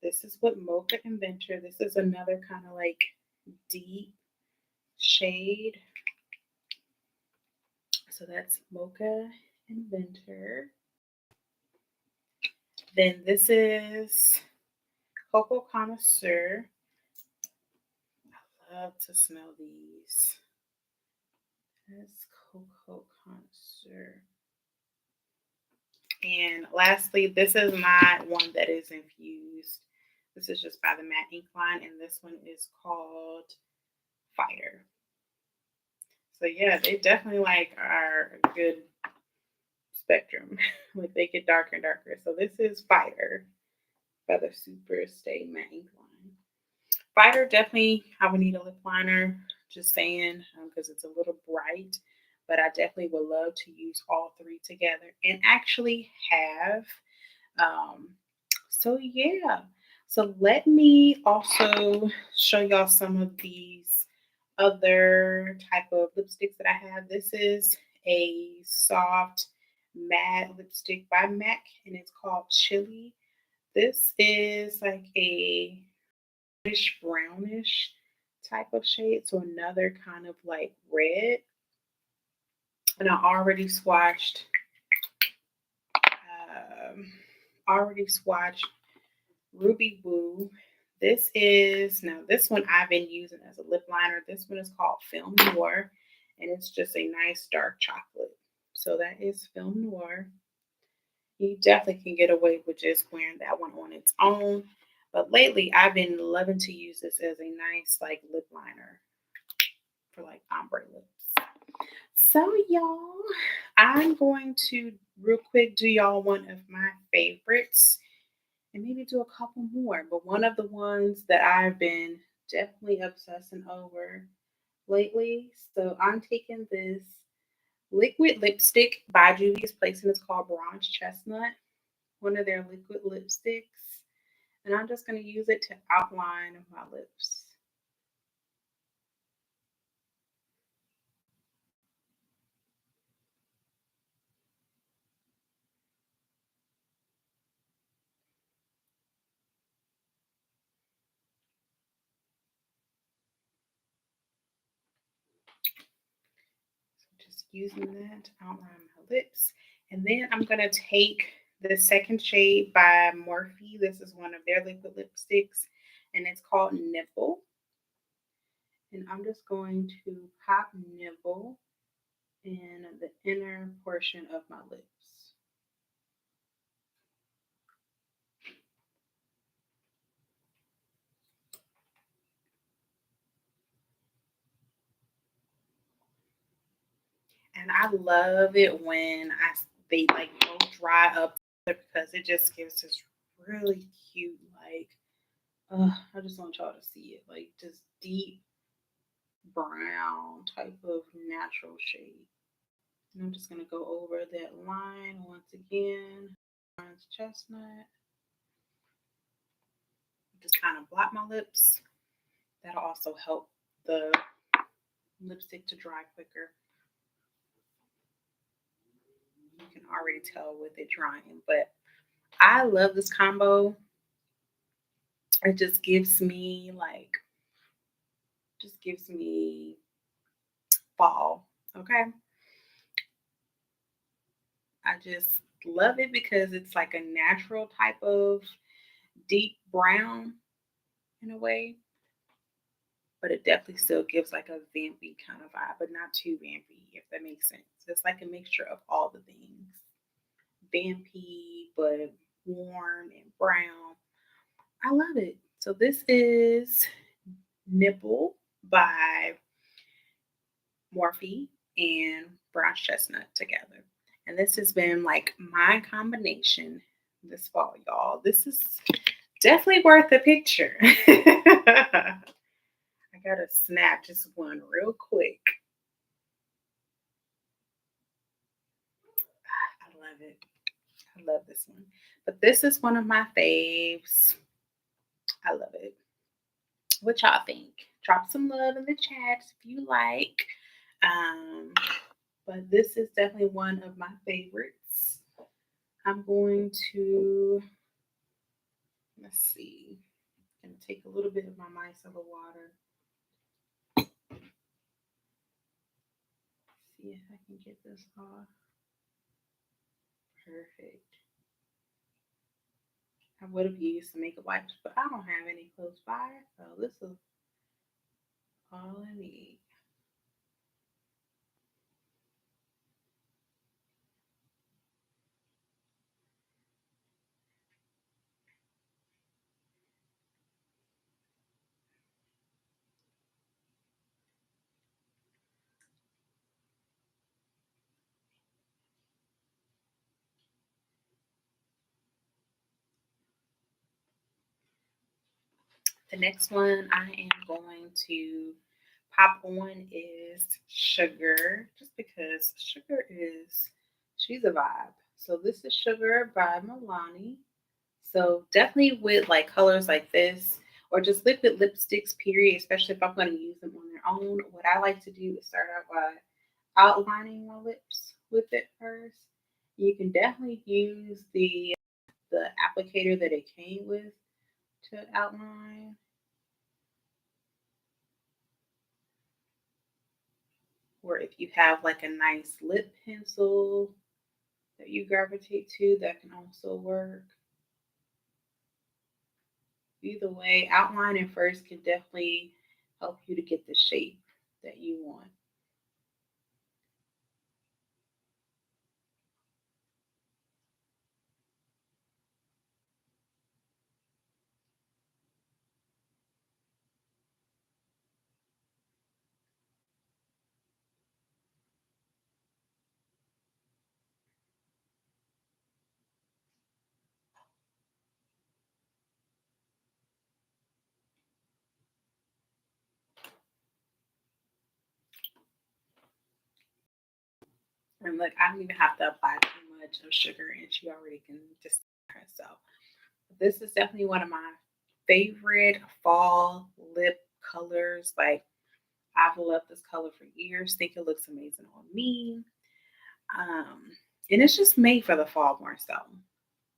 S1: This is what Mocha Inventor. This is another kind of like deep shade. So that's Mocha Inventor. Then this is Cocoa Connoisseur. I love to smell these. That's Cocoa Connoisseur. And lastly, this is not one that is infused. This is just by the Matte Ink line, and this one is called Fighter. So yeah, they definitely like are a good spectrum. Like they get darker and darker. So this is Fighter by the Superstay Matte Ink line. Fighter definitely I would need a lip liner. Just saying, because it's a little bright. But I definitely would love to use all three together and actually have. Um, so yeah. So let me also show y'all some of these other type of lipsticks that I have. This is a soft matte lipstick by MAC, and it's called Chili. This is like a brownish type of shade, so another kind of like red. And I um, already swatched Ruby Woo. This one I've been using as a lip liner. This one is called Film Noir, and it's just a nice dark chocolate. So that is Film Noir. You definitely can get away with just wearing that one on its own. But lately, I've been loving to use this as a nice like lip liner for like ombre lips. So y'all, I'm going to real quick do y'all one of my favorites and maybe do a couple more. But one of the ones that I've been definitely obsessing over lately. So I'm taking this liquid lipstick by Juvia's Place, and it's called Bronze Chestnut, one of their liquid lipsticks. And I'm just going to use it to outline my lips. So just using that to outline my lips. And then I'm going to take the second shade by Morphe. This is one of their liquid lipsticks, and it's called Nipple. And I'm just going to pop Nibble in the inner portion of my lips. And I love it when they like both dry up because it just gives this really cute like I just want y'all to see it like just deep brown type of natural shade. And I'm just gonna go over that line once again. chestnut. Just kind of blot my lips. That'll also help the lipstick to dry quicker. You can already tell with it drying, but I love this combo. It just gives me fall. Okay. I just love it because it's like a natural type of deep brown in a way, but it definitely still gives like a vampy kind of vibe, but not too vampy, if that makes sense. It's like a mixture of all the things. Vampy, but warm and brown. I love it. So this is Nipple by Morphe and Brown Chestnut together. And this has been like my combination this fall, y'all. This is definitely worth a picture. I gotta snap just one real quick. I love it. I love this one. But this is one of my faves. I love it. What y'all think? Drop some love in the chat if you like. Um, but this is definitely one of my favorites. I'm going to, let's see, I'm going to take a little bit of my micellar water. See if I can get this off. Perfect. I would have used some makeup wipes, but I don't have any close by, so this is all I need. The next one I am going to pop on is Sugar, just because Sugar she's a vibe. So this is Sugar by Milani. So definitely with like colors like this, or just liquid lipsticks, period, especially if I'm going to use them on their own. What I like to do is start out by outlining my lips with it first. You can definitely use the applicator that it came with to outline. Or if you have like a nice lip pencil that you gravitate to, that can also work. Either way, outlining first can definitely help you to get the shape that you want. And look, I don't even have to apply too much of sugar, and she already can just herself. This is definitely one of my favorite fall lip colors. Like, I've loved this color for years. Think it looks amazing on me. Um, and it's just made for the fall more so.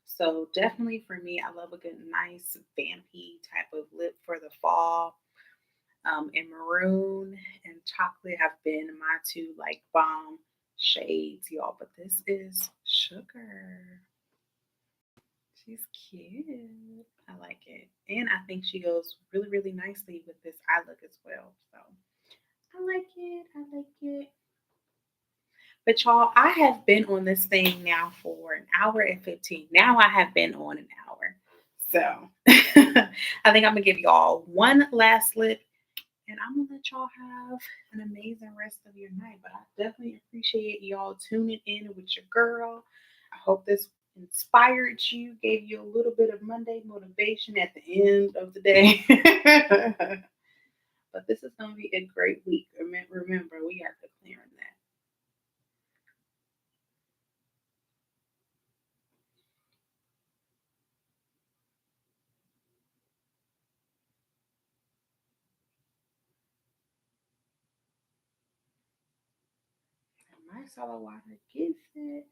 S1: So definitely for me, I love a good, nice, vampy type of lip for the fall. And maroon and chocolate have been my two like bomb shades, y'all. But this is Sugar. She's cute. I like it. And I think she goes really, really nicely with this eye look as well. So I like it. I like it. But y'all, I have been on this thing now for an hour and 15. Now I have been on an hour. So I think I'm gonna give y'all one last lip and I'm gonna let y'all have an amazing rest of your night. But I definitely appreciate y'all tuning in with your girl. I hope this inspired you, gave you a little bit of Monday motivation at the end of the day. But this is gonna be a great week. Remember, we are declaring that. all the water gets it.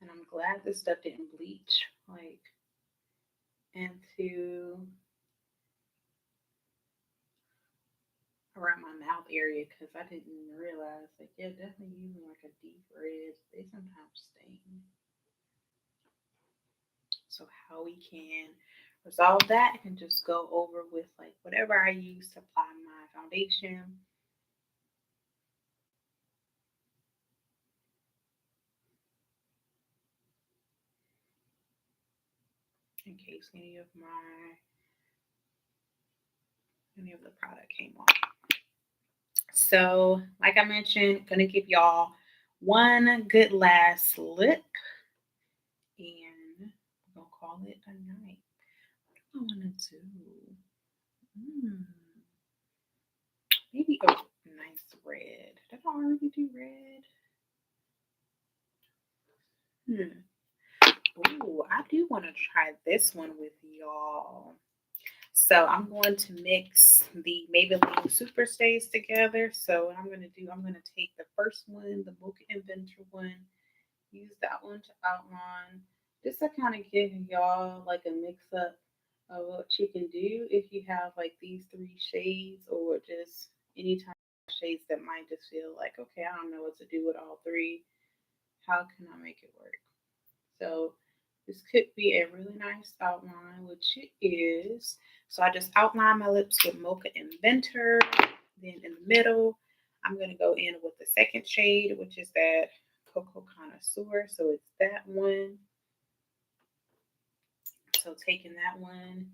S1: And I'm glad this stuff didn't bleach like into around my mouth area because I didn't realize like yeah, definitely using like a deep red, they sometimes stain. So how we can resolve that and just go over with like whatever I use to apply my foundation. In case any of the product came off. So, like I mentioned, gonna give y'all one good last lip, and we're gonna call it a night. What do I want to do? Hmm, maybe a nice red. Did I already do red? Hmm. Ooh, I do want to try this one with y'all. So I'm going to mix the Maybelline Superstays together. So what I'm going to do, I'm going to take the first one, the Mocha Inventor one, use that one to outline, just to kind of give y'all like a mix up of what you can do if you have like these three shades or just any type of shades that might just feel like, okay, I don't know what to do with all three. How can I make it work? So this could be a really nice outline, which it is. So I just outline my lips with Mocha Inventor. Then in the middle, I'm going to go in with the second shade, which is that Cocoa Connoisseur. So it's that one. So taking that one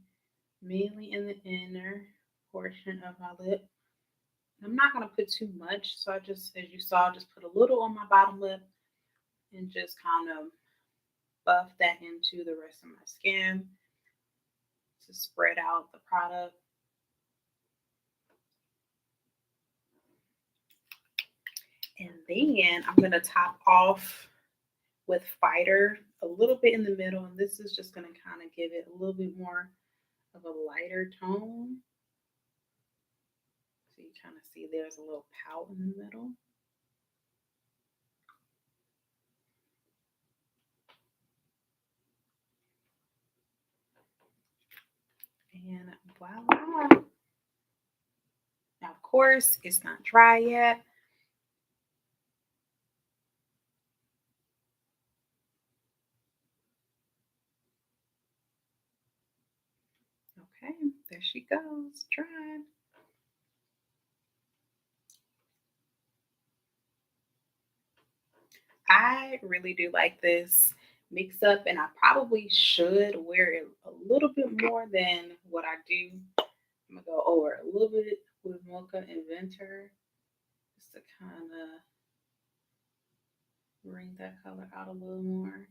S1: mainly in the inner portion of my lip. I'm not going to put too much. So I just, as you saw, just put a little on my bottom lip and just kind of buff that into the rest of my skin to spread out the product. And then I'm going to top off with Fighter a little bit in the middle. And this is just going to kind of give it a little bit more of a lighter tone. So you kind of see there's a little pout in the middle. And voila. Now, of course, it's not dry yet. Okay, there she goes, dry. I really do like this mix up, and I probably should wear it a little bit more than what I do. I'm gonna go over a little bit with Mocha Inventor just to kind of bring that color out a little more.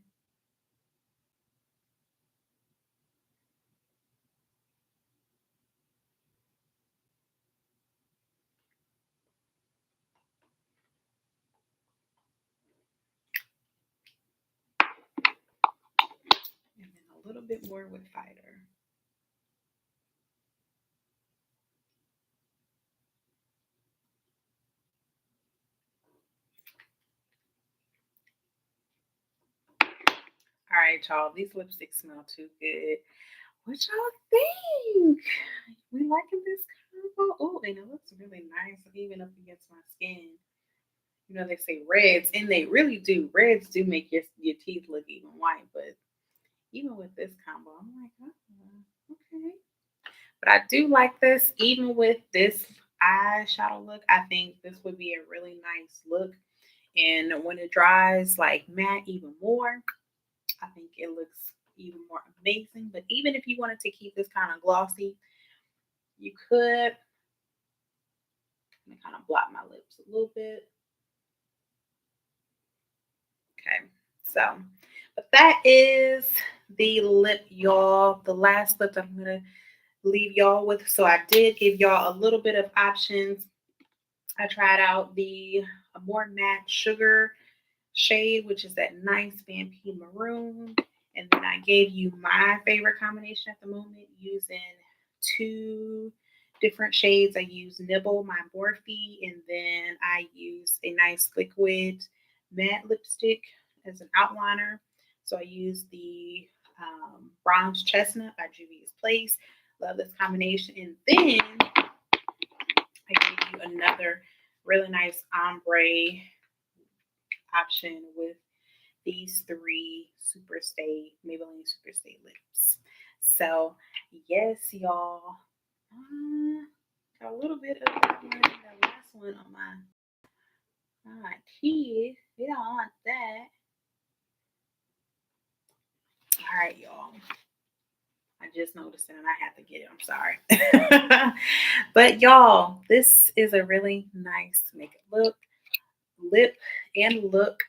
S1: And then a little bit more with Fighter. All right, y'all. These lipsticks smell too good. What y'all think? We liking this combo? Oh, and it looks really nice, even up against my skin. You know, they say reds, and they really do. Reds do make your teeth look even white, but even with this combo, I'm like, oh, okay. But I do like this. Even with this eyeshadow look, I think this would be a really nice look. And when it dries like matte even more, I think it looks even more amazing. But even if you wanted to keep this kind of glossy, you could. Kind of blot my lips a little bit. Okay, so, but that is the lip, y'all. The last lip that I'm gonna leave y'all with. So I did give y'all a little bit of options. I tried out the more matte sugar shade, which is that nice vampy maroon. And then I gave you my favorite combination at the moment using two different shades. I use Nibble, my Morphe, and then I use a nice liquid matte lipstick as an outliner. So I use the Bronze Chestnut by Juvia's Place. Love this combination. And then I gave you another really nice ombre option with these three Maybelline Superstay lips. So, yes, y'all. Got a little bit of that last one on my kid. We don't want that. All right, y'all. I just noticed it and I have to get it. I'm sorry. But y'all, this is a really nice makeup lip and look.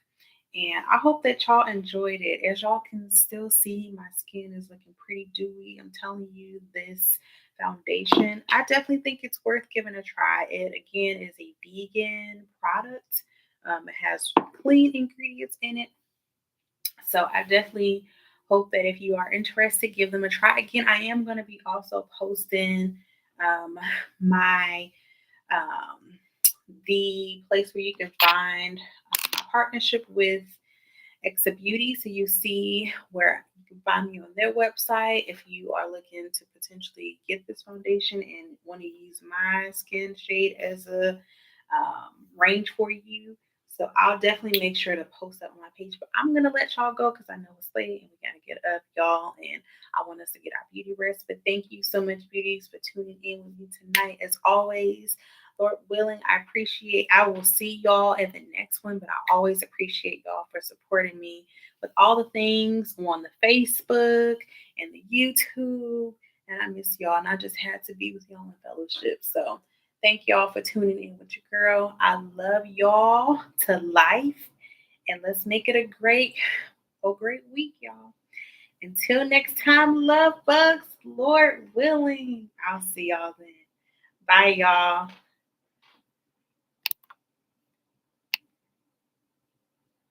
S1: And I hope that y'all enjoyed it. As y'all can still see, my skin is looking pretty dewy. I'm telling you, this foundation, I definitely think it's worth giving a try. It, again, is a vegan product. It has clean ingredients in it. So I definitely hope that if you are interested, give them a try. Again, I am going to be also posting my um, the place where you can find a partnership with Exa Beauty. So you see where you can find me on their website if you are looking to potentially get this foundation and want to use my skin shade as a range for you. So I'll definitely make sure to post that on my page. But I'm gonna let y'all go because I know it's late and we gotta get up, y'all. And I want us to get our beauty rest. But thank you so much, beauties, for tuning in with me tonight. As always, Lord willing, I will see y'all in the next one, but I always appreciate y'all for supporting me with all the things on the Facebook and the YouTube. And I miss y'all. And I just had to be with y'all in fellowship. So thank y'all for tuning in with your girl. I love y'all to life. And let's make it a great week, y'all. Until next time, love bugs, Lord willing. I'll see y'all then. Bye, y'all.